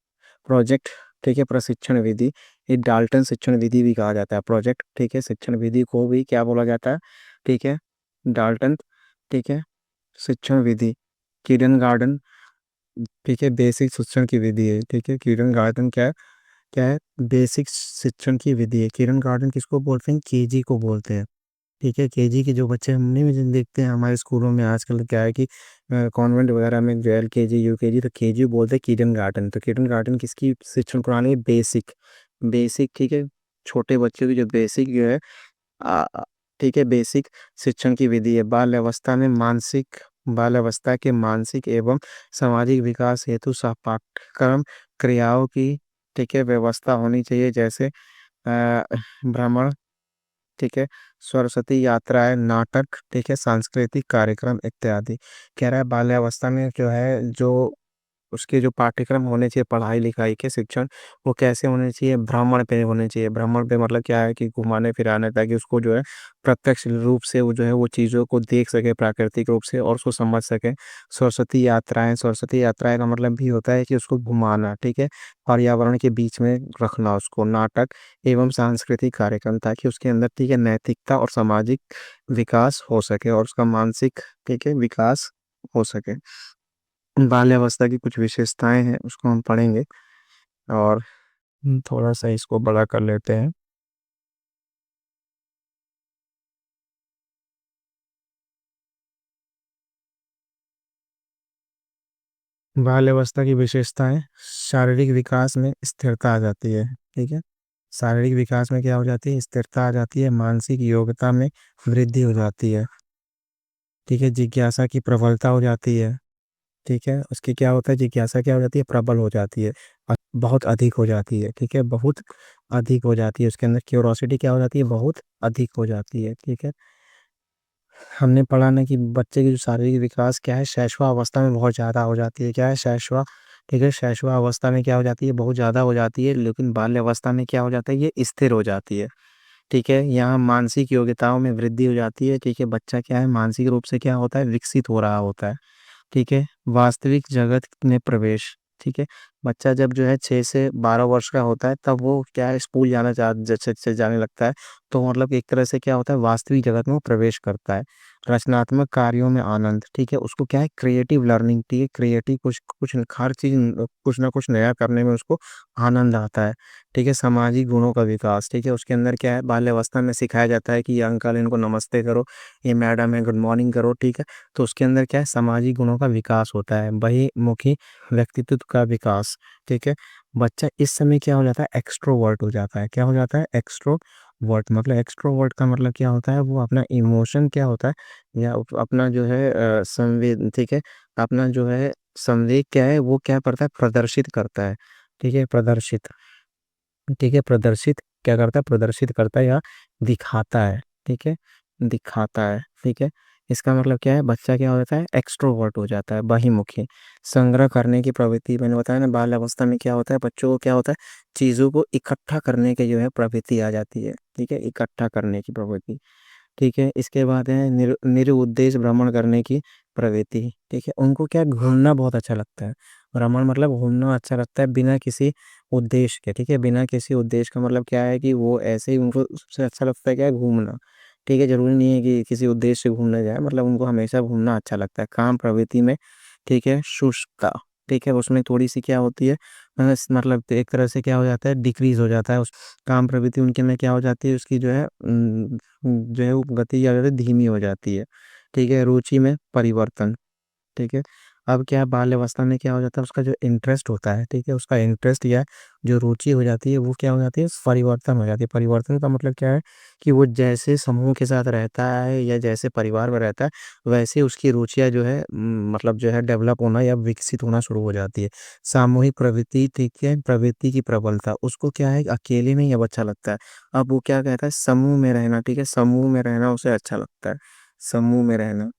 प्रोजेक्ट, ठीक है, प्रशिक्षण विधि, ये डाल्टन शिक्षण विधि भी कहा जाता है। प्रोजेक्ट, ठीक है, शिक्षण विधि को भी क्या बोला जाता है, ठीक है, डाल्टन, ठीक है, शिक्षण विधि। किरण गार्डन, ठीक है, बेसिक शिक्षण की विधि है। ठीक है, किरण गार्डन क्या है, बेसिक शिक्षण की विधि है। किरण गार्डन किसको बोलते हैं, केजी को बोलते हैं। ठीक है, केजी के जो बच्चे हमने भी जिन देखते हैं हमारे स्कूलों में आजकल, क्या है कि कॉन्वेंट वगैरह में जो एलकेजी यूकेजी, तो केजी बोलते हैं किरण गार्डन। तो किरण गार्डन किसकी शिक्षण प्रणाली है, बेसिक, बेसिक, ठीक है, छोटे बच्चों की जो बेसिक जो है आ, आ, ठीक है, बेसिक शिक्षण की विधि है। बाल अवस्था में मानसिक, बाल अवस्था के मानसिक एवं सामाजिक विकास हेतु पाठ्यक्रम क्रियाओं की, ठीक है, व्यवस्था होनी चाहिए, जैसे भ्रमण, ठीक है, सरस्वती यात्राएं, नाटक, ठीक है, सांस्कृतिक कार्यक्रम इत्यादि। कह रहा है बाल्यावस्था में जो है जो उसके जो पाठ्यक्रम होने चाहिए पढ़ाई लिखाई के शिक्षण, वो कैसे होने चाहिए, भ्रमण पे होने चाहिए। भ्रमण पे मतलब क्या है कि घुमाने फिराने, ताकि उसको जो है प्रत्यक्ष रूप से वो जो है वो चीज़ों को देख सके प्राकृतिक रूप से और उसको समझ सके। सरस्वती यात्राएं का मतलब भी होता है कि उसको घुमाना, ठीक है, पर्यावरण के बीच में रखना उसको, नाटक एवं सांस्कृतिक कार्यक्रम, ताकि उसके अंदर, ठीक है, नैतिकता और सामाजिक विकास हो सके और उसका मानसिक, ठीक है, विकास हो सके। बाल्यावस्था की कुछ विशेषताएं हैं, उसको हम पढ़ेंगे और थोड़ा सा इसको बड़ा कर लेते हैं। बाल्यावस्था की विशेषताएं, शारीरिक विकास में स्थिरता आ जाती है, ठीक है, शारीरिक विकास में क्या हो जाती है, स्थिरता आ जाती है, मानसिक योग्यता में वृद्धि हो जाती है, ठीक है, जिज्ञासा की प्रबलता हो जाती है, ठीक है, उसकी क्या होता है, जिज्ञासा क्या हो जाती है, प्रबल हो जाती है, बहुत अधिक हो जाती है, ठीक है, बहुत अधिक हो जाती है, उसके अंदर क्यूरोसिटी क्या हो जाती है, बहुत अधिक हो जाती है, ठीक है। हमने पढ़ा ना कि बच्चे की जो शारीरिक विकास क्या है, शैशवा अवस्था में बहुत ज़्यादा हो जाती है, क्या है, शैशवा, ठीक है, शैशवा अवस्था में क्या हो जाती है, बहुत ज़्यादा हो जाती है, लेकिन बाल्य अवस्था में क्या हो जाता है, ये स्थिर हो जाती है, ठीक है। यहाँ मानसिक योग्यताओं में वृद्धि हो जाती है, ठीक है, बच्चा क्या है, मानसिक रूप से क्या होता है, विकसित हो रहा होता है, ठीक है। वास्तविक जगत में प्रवेश, ठीक है, बच्चा जब जो है 6 से 12 वर्ष का होता है, तब वो क्या है, स्कूल जैसे जाने लगता है, तो मतलब एक तरह से क्या होता है, वास्तविक जगत में वो प्रवेश करता है। रचनात्मक कार्यों में आनंद, ठीक है, उसको क्या है, क्रिएटिव लर्निंग, ठीक है, क्रिएटिव कुछ कुछ हर चीज कुछ ना कुछ नया करने में उसको आनंद आता है, ठीक है। सामाजिक गुणों का विकास, ठीक है, उसके अंदर क्या है, बाल्यावस्था में सिखाया जाता है कि ये अंकल इनको नमस्ते करो, ये मैडम है गुड मॉर्निंग करो, ठीक है। तो उसके अंदर क्या है, सामाजिक गुणों का विकास होता है, बहिर्मुखी व्यक्तित्व का विकास, ठीक है। बच्चा इस समय क्या हो जाता है, एक्सट्रोवर्ट हो जाता है, क्या हो जाता है, एक्सट्रोवर्ट, मतलब एक्सट्रोवर्ट का मतलब क्या होता है, वो अपना इमोशन क्या होता है, या अपना जो है संवेद, ठीक है, अपना जो है संवेग क्या है, वो क्या करता है, प्रदर्शित करता है, ठीक है, प्रदर्शित, ठीक है, प्रदर्शित क्या करता है, प्रदर्शित करता है या दिखाता है, ठीक है, दिखाता है, ठीक है। इसका मतलब क्या है, बच्चा क्या हो जाता है, एक्सट्रोवर्ट हो जाता है, बहिर्मुखी। संग्रह करने की प्रवृत्ति, मैंने बताया ना, बाल अवस्था में क्या होता है, बच्चों को क्या होता है, चीजों को इकट्ठा करने के जो है प्रवृत्ति आ जाती है, ठीक है, इकट्ठा करने की प्रवृत्ति, ठीक है। इसके बाद है निरुद्देश्य भ्रमण करने की प्रवृत्ति, ठीक है, उनको क्या, घूमना बहुत अच्छा लगता है। भ्रमण मतलब घूमना अच्छा लगता है बिना किसी उद्देश्य के, ठीक है, बिना किसी उद्देश्य का मतलब क्या है कि वो ऐसे ही, उनको सबसे अच्छा लगता है क्या है, घूमना, ठीक है, जरूरी नहीं है कि किसी उद्देश्य से घूमने जाए, मतलब उनको हमेशा घूमना अच्छा लगता है। काम प्रवृत्ति में, ठीक है, शुष्कता, ठीक है, उसमें थोड़ी सी क्या होती है, मतलब एक तरह से क्या हो जाता है, डिक्रीज हो जाता है, उस काम प्रवृत्ति उनके में क्या हो जाती है, उसकी जो है वो गति क्या हो जाती है, धीमी हो जाती है, ठीक है। रुचि में परिवर्तन, ठीक है। अब क्या है, बाल अवस्था में क्या हो जाता है, उसका जो इंटरेस्ट होता है, ठीक है, उसका इंटरेस्ट या जो रुचि हो जाती है, वो क्या हो जाती है, परिवर्तन हो जाती है। परिवर्तन का मतलब क्या है कि वो जैसे समूह के साथ रहता है या जैसे परिवार में रहता है, वैसे उसकी रुचियां जो है मतलब जो है डेवलप होना या विकसित होना शुरू हो जाती है। सामूहिक प्रवृत्ति, ठीक है, प्रवृत्ति की प्रबलता, उसको क्या है, अकेले में ही अब अच्छा लगता है। अब वो क्या कहता है, समूह में रहना, ठीक है, समूह में रहना उसे अच्छा लगता है, समूह में रहना,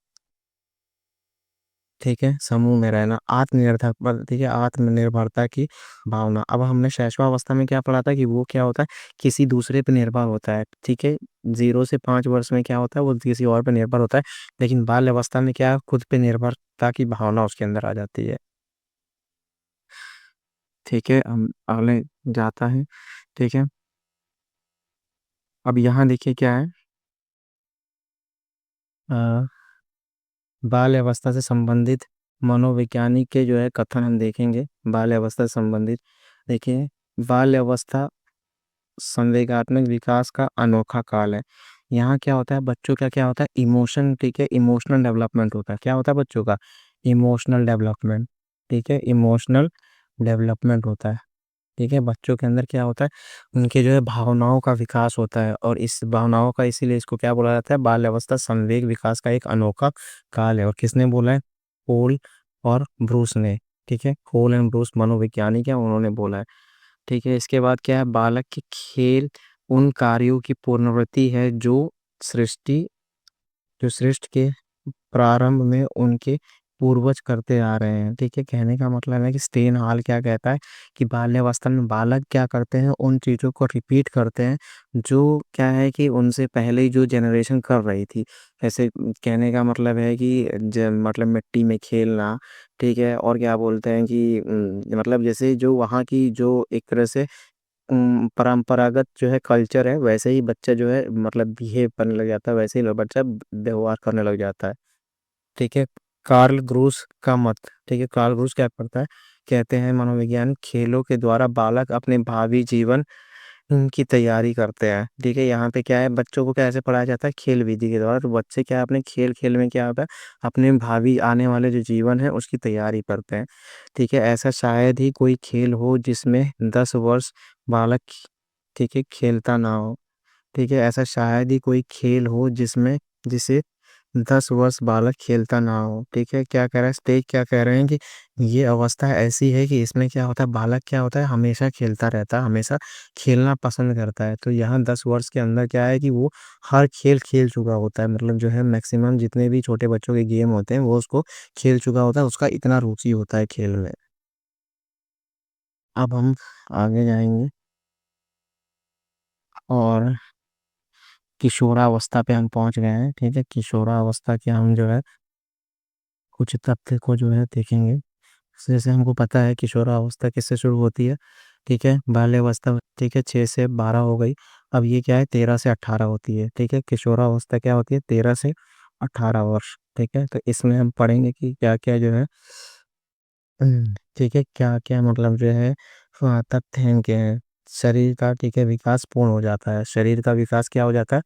ठीक है, समूह में रहना, आत्मनिर्भर पर, ठीक है, आत्मनिर्भरता की भावना। अब हमने शैशवावस्था में क्या पढ़ा था कि वो क्या होता है, किसी दूसरे पे निर्भर होता है, ठीक है, 0 से 5 वर्ष में क्या होता है, वो किसी और पे निर्भर होता है, लेकिन बाल अवस्था में क्या है, खुद पे निर्भरता की भावना उसके अंदर आ जाती है, ठीक है। हम अगले जाता है, ठीक है। अब यहाँ देखिए क्या है, अ, बाल अवस्था से संबंधित मनोवैज्ञानिक के जो है कथन हम देखेंगे, बाल अवस्था से संबंधित, देखिए, बाल अवस्था संवेगात्मक विकास का अनोखा काल है। यहाँ क्या होता है, बच्चों का क्या होता है, इमोशन, ठीक है, इमोशनल डेवलपमेंट होता है, क्या होता है बच्चों का, इमोशनल डेवलपमेंट, ठीक है, इमोशनल डेवलपमेंट होता है, ठीक है। बच्चों के अंदर क्या होता है, उनके जो है भावनाओं का विकास होता है, और इस भावनाओं का, इसीलिए इसको क्या बोला जाता है, बाल अवस्था संवेग विकास का एक अनोखा काल है। और किसने बोला है, पोल और ब्रूस ने, ठीक है, पोल एंड ब्रूस मनोवैज्ञानिक है, उन्होंने बोला है, ठीक है। इसके बाद क्या है, बालक के खेल उन कार्यों की पुनरावृत्ति है जो सृष्टि जो सृष्टि के प्रारंभ में उनके पूर्वज करते आ रहे हैं। ठीक है, कहने का मतलब है कि स्टेन हॉल क्या कहता है कि बाल्यावस्था में बालक क्या करते हैं, उन चीज़ों को रिपीट करते हैं जो क्या है कि उनसे पहले जो जनरेशन कर रही थी। ऐसे कहने का मतलब है कि मतलब मिट्टी में खेलना, ठीक है, और क्या बोलते हैं कि मतलब जैसे जो वहाँ की जो एक तरह से परंपरागत जो है कल्चर है, वैसे ही बच्चा जो है मतलब बिहेव करने लग जाता है, वैसे ही बच्चा व्यवहार करने लग जाता है। ठीक है, कार्ल ग्रूस का मत। ठीक है, कार्ल ग्रूस क्या करता है, कहते हैं मनोविज्ञान खेलों के द्वारा बालक अपने भावी जीवन की तैयारी करते हैं। ठीक है, यहाँ पे क्या है, बच्चों को कैसे पढ़ाया जाता है, खेल विधि के द्वारा। तो बच्चे क्या है, अपने खेल खेल में क्या होता है, अपने भावी आने वाले जो जीवन है उसकी तैयारी करते हैं। ठीक है, ऐसा शायद ही कोई खेल हो जिसमें 10 वर्ष बालक, ठीक है, खेलता ना हो। ठीक है, ऐसा शायद ही कोई खेल हो जिसमें जिसे 10 वर्ष बालक खेलता ना हो। ठीक है, क्या कह रहा है स्टेज, क्या कह रहे हैं कि ये अवस्था ऐसी है कि इसमें क्या होता है, बालक क्या होता है, हमेशा खेलता रहता है, हमेशा खेलना पसंद करता है। तो यहाँ 10 वर्ष के अंदर क्या है कि वो हर खेल खेल चुका होता है, मतलब जो है मैक्सिमम जितने भी छोटे बच्चों के गेम होते हैं वो उसको खेल चुका होता है, उसका इतना रुचि होता है खेल में। अब हम आगे जाएंगे और किशोरावस्था पे हम पहुंच गए हैं। ठीक है, किशोरावस्था के हम जो है कुछ तथ्य को जो है देखेंगे। जैसे हमको पता है किशोरावस्था किससे शुरू होती है। ठीक है, बाल्यावस्था, ठीक है, 6 से 12 हो गई। अब ये क्या है, 13 से 18 होती है। ठीक है, किशोरावस्था क्या होती है, 13 से 18 वर्ष। ठीक है, तो इसमें हम पढ़ेंगे कि क्या क्या जो है ठीक है, क्या क्या मतलब जो है तथ्य हैं इनके हैं। शरीर का, ठीक है, विकास पूर्ण हो जाता है। शरीर का विकास क्या हो जाता है,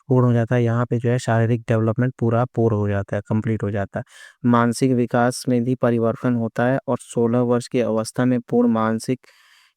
पूर्ण हो जाता है। यहाँ पे जो है शारीरिक डेवलपमेंट पूरा पूर्ण हो जाता है, कंप्लीट हो जाता है। मानसिक विकास में भी परिवर्तन होता है और 16 वर्ष की अवस्था में पूर्ण मानसिक,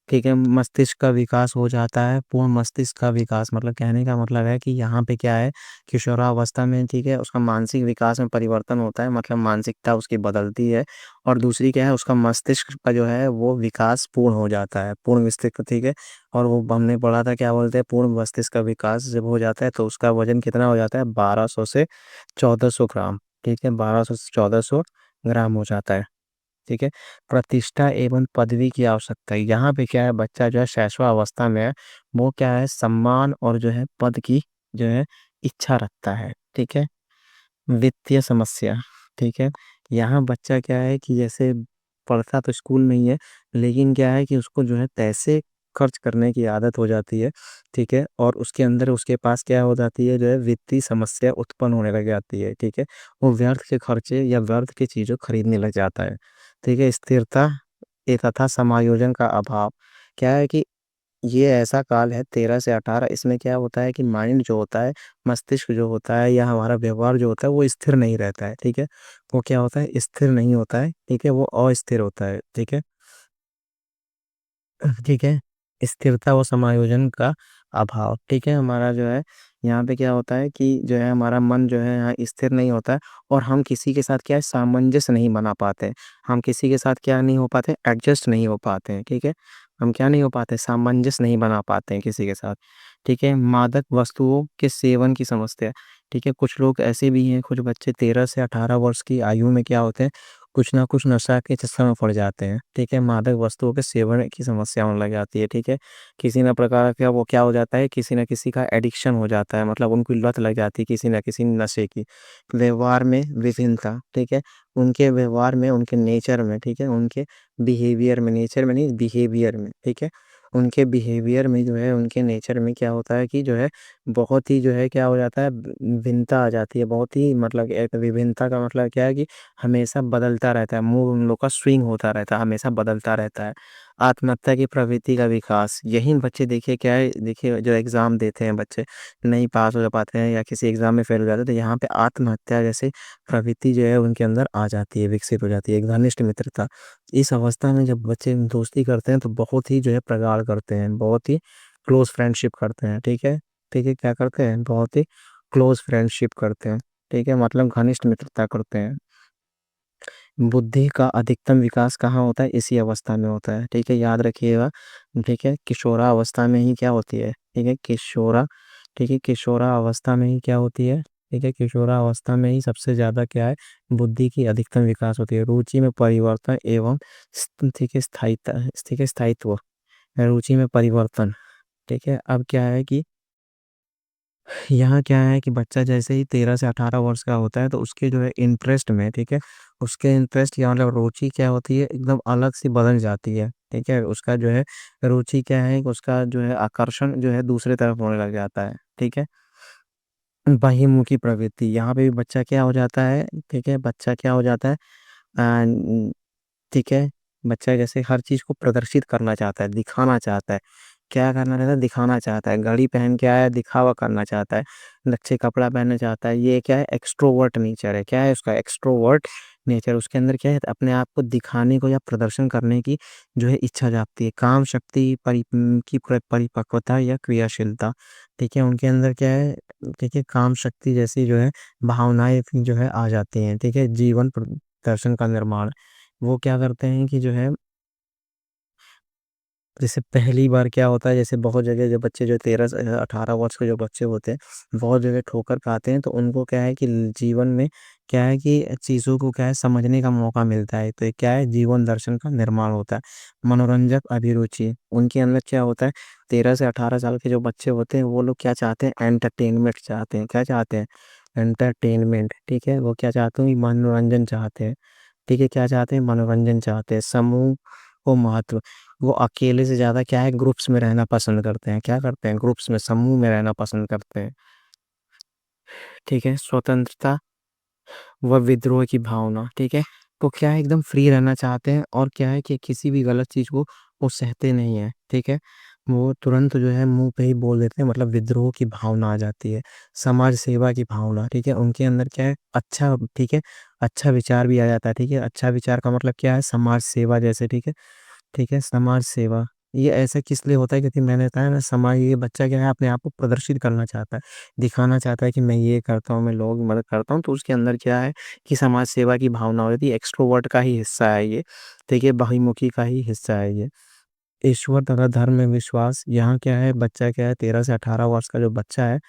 ठीक है, मस्तिष्क का विकास हो जाता है। पूर्ण मस्तिष्क का विकास मतलब कहने का मतलब है कि यहाँ पे क्या है, किशोरावस्था में, ठीक है, उसका मानसिक विकास में परिवर्तन होता है, मतलब मानसिकता उसकी बदलती है। और दूसरी क्या है, उसका मस्तिष्क का जो है वो विकास पूर्ण हो जाता है, पूर्ण मस्तिष्क, ठीक है। और वो हमने पढ़ा था, क्या बोलते हैं, पूर्ण मस्तिष्क का विकास जब हो जाता है तो उसका वजन कितना हो जाता है, 1200 से 1400 ग्राम। ठीक है, 1200 से 1400 ग्राम हो जाता है। ठीक है, प्रतिष्ठा एवं पदवी की आवश्यकता है। यहाँ पे क्या है, बच्चा जो है शैशव अवस्था में है, वो क्या है, सम्मान और जो है पद की जो है इच्छा रखता है। ठीक है, वित्तीय समस्या, ठीक है, यहाँ बच्चा क्या है कि जैसे पढ़ता तो स्कूल में ही है, लेकिन क्या है कि उसको जो है पैसे खर्च करने की आदत हो जाती है। ठीक है, और उसके अंदर उसके पास क्या हो जाती है, जो है वित्तीय समस्या उत्पन्न होने लग जाती है। ठीक है, वो व्यर्थ के खर्चे या व्यर्थ की चीज़ों खरीदने लग जाता है। ठीक है, स्थिरता तथा समायोजन का अभाव, क्या है कि ये ऐसा काल है 13 से 18, इसमें क्या होता है कि माइंड जो होता है, मस्तिष्क जो होता है या हमारा व्यवहार जो होता है वो स्थिर नहीं रहता है। ठीक है, वो क्या होता है, स्थिर नहीं होता है। ठीक है, वो अस्थिर होता है। ठीक है, ठीक है, स्थिरता व समायोजन का अभाव। ठीक है, हमारा जो है यहाँ पे क्या होता है कि जो है हमारा मन जो है यहाँ स्थिर नहीं होता है, और हम किसी के साथ क्या है, सामंजस्य नहीं बना पाते। हम किसी के साथ क्या नहीं हो पाते, एडजस्ट नहीं हो पाते हैं। ठीक है, हम क्या नहीं हो पाते, सामंजस्य नहीं बना पाते हैं किसी के साथ। ठीक है, मादक वस्तुओं के सेवन की समस्या। ठीक है, कुछ लोग ऐसे भी हैं, कुछ बच्चे 13 से 18 वर्ष की आयु में क्या होते हैं, कुछ ना कुछ नशा के चस्का में पड़ जाते हैं। ठीक है, मादक वस्तुओं के सेवन की समस्या होने लग जाती है। ठीक है, किसी न प्रकार का वो क्या हो जाता है, किसी न किसी का एडिक्शन हो जाता है, मतलब उनको लत लग जाती है किसी न किसी नशे की। व्यवहार में विभिन्नता, ठीक है, उनके व्यवहार में, उनके नेचर में, ठीक है, उनके बिहेवियर में, नेचर में नहीं, बिहेवियर में। ठीक है, उनके बिहेवियर में जो है, उनके नेचर में क्या होता है कि जो है बहुत ही जो है क्या हो जाता है, भिन्नता आ जाती है, बहुत ही, मतलब एक विभिन्नता का मतलब क्या है कि हमेशा बदलता रहता है, मूड उन लोग का स्विंग होता रहता है, हमेशा बदलता रहता है। आत्महत्या की प्रवृत्ति का विकास, यही बच्चे देखिए क्या है, देखिए जो एग्ज़ाम देते हैं बच्चे, नहीं पास हो पाते हैं या किसी एग्ज़ाम में फेल हो जाते हैं, तो यहाँ पे आत्महत्या जैसे प्रवृत्ति जो है उनके अंदर आ जाती है, विकसित हो जाती है। एक घनिष्ठ मित्रता, इस अवस्था में जब बच्चे दोस्ती करते हैं तो बहुत ही जो है प्रगाढ़ करते हैं, बहुत ही क्लोज फ्रेंडशिप करते हैं। ठीक है, ठीक है, क्या करते हैं, बहुत ही क्लोज फ्रेंडशिप करते हैं। ठीक है, मतलब घनिष्ठ मित्रता करते हैं। बुद्धि का अधिकतम विकास कहाँ होता है, इसी अवस्था में होता है। ठीक है, याद रखिएगा। ठीक है, किशोरा अवस्था में ही क्या होती है, ठीक है, किशोरा, ठीक है, किशोरा अवस्था में ही क्या होती है, ठीक है, किशोरावस्था में ही सबसे ज़्यादा क्या है, बुद्धि की अधिकतम विकास होती है। रुचि में परिवर्तन एवं ठीक है, स्थायित्व, ठीक है, स्थायित्व, रुचि में परिवर्तन, ठीक है। अब क्या है कि यहाँ क्या है कि बच्चा जैसे ही 13 से 18 वर्ष का होता है तो उसके जो है इंटरेस्ट में, ठीक है, उसके इंटरेस्ट या मतलब रुचि क्या होती है, एकदम अलग सी बदल जाती है, ठीक है। उसका जो है रुचि क्या है, उसका जो है आकर्षण जो है दूसरे तरफ होने लग जाता है, ठीक है। बहिर्मुखी प्रवृत्ति, यहाँ पे भी बच्चा क्या हो जाता है, ठीक है, बच्चा क्या हो जाता है, अ, ठीक है, बच्चा जैसे हर चीज को प्रदर्शित करना चाहता है, दिखाना चाहता है। क्या करना चाहता है, दिखाना चाहता है। घड़ी पहन के आया, दिखावा करना चाहता है। अच्छे कपड़ा पहनना चाहता है। ये क्या है, एक्सट्रोवर्ट नेचर है। क्या है उसका, एक्सट्रोवर्ट नेचर। उसके अंदर क्या है, अपने आप को दिखाने को या प्रदर्शन करने की जो है इच्छा जागती है। काम शक्ति की परिपक्वता या क्रियाशीलता, ठीक है, उनके अंदर क्या है, ठीक है, काम शक्ति जैसी जो है भावनाएं जो है आ जाती हैं, ठीक है। जीवन प्रदर्शन का निर्माण, वो क्या करते हैं कि जो है, जैसे पहली बार क्या होता है, जैसे बहुत जगह जो बच्चे जो 13 से 18 वर्ष के जो बच्चे होते हैं, बहुत जगह ठोकर खाते हैं, तो उनको क्या है कि जीवन में क्या है कि चीज़ों को क्या है समझने का मौका मिलता है। तो ये क्या है, जीवन दर्शन का निर्माण होता है। मनोरंजक अभिरुचि, उनके अंदर क्या होता है, 13 से 18 साल के जो बच्चे होते हैं वो लोग क्या चाहते हैं, एंटरटेनमेंट चाहते हैं। क्या चाहते हैं, एंटरटेनमेंट, ठीक है। वो क्या चाहते हैं, मनोरंजन चाहते हैं, ठीक है। क्या चाहते हैं, मनोरंजन चाहते हैं। समूह को महत्व, वो अकेले से ज़्यादा क्या है, ग्रुप्स में रहना पसंद करते हैं। क्या करते हैं, ग्रुप्स में, समूह में रहना पसंद करते हैं, ठीक है। स्वतंत्रता व विद्रोह की भावना, ठीक है। तो क्या है, एकदम फ्री रहना चाहते हैं, और क्या है कि किसी भी गलत चीज़ को वो सहते नहीं है, ठीक है। वो तुरंत जो है मुंह पे ही बोल देते हैं, मतलब विद्रोह की भावना आ जाती है। समाज सेवा की भावना, ठीक है, उनके अंदर क्या है, अच्छा, ठीक है, अच्छा विचार भी आ जाता है, ठीक है। अच्छा विचार का मतलब क्या है, समाज सेवा जैसे, ठीक है, ठीक है, समाज सेवा। ये ऐसा किस लिए होता है, क्योंकि मैंने बताया ना, समाज, ये बच्चा क्या है, अपने आप को प्रदर्शित करना चाहता है, दिखाना चाहता है कि मैं ये करता हूँ, मैं लोगों की मदद करता हूँ। तो उसके अंदर क्या है कि समाज सेवा की भावना होती है। एक्सट्रोवर्ट का ही हिस्सा है ये, ठीक है, बहिर्मुखी का ही हिस्सा है ये। ईश्वर तथा धर्म में विश्वास, यहाँ क्या है, बच्चा क्या है, 13 से 18 वर्ष का जो बच्चा है,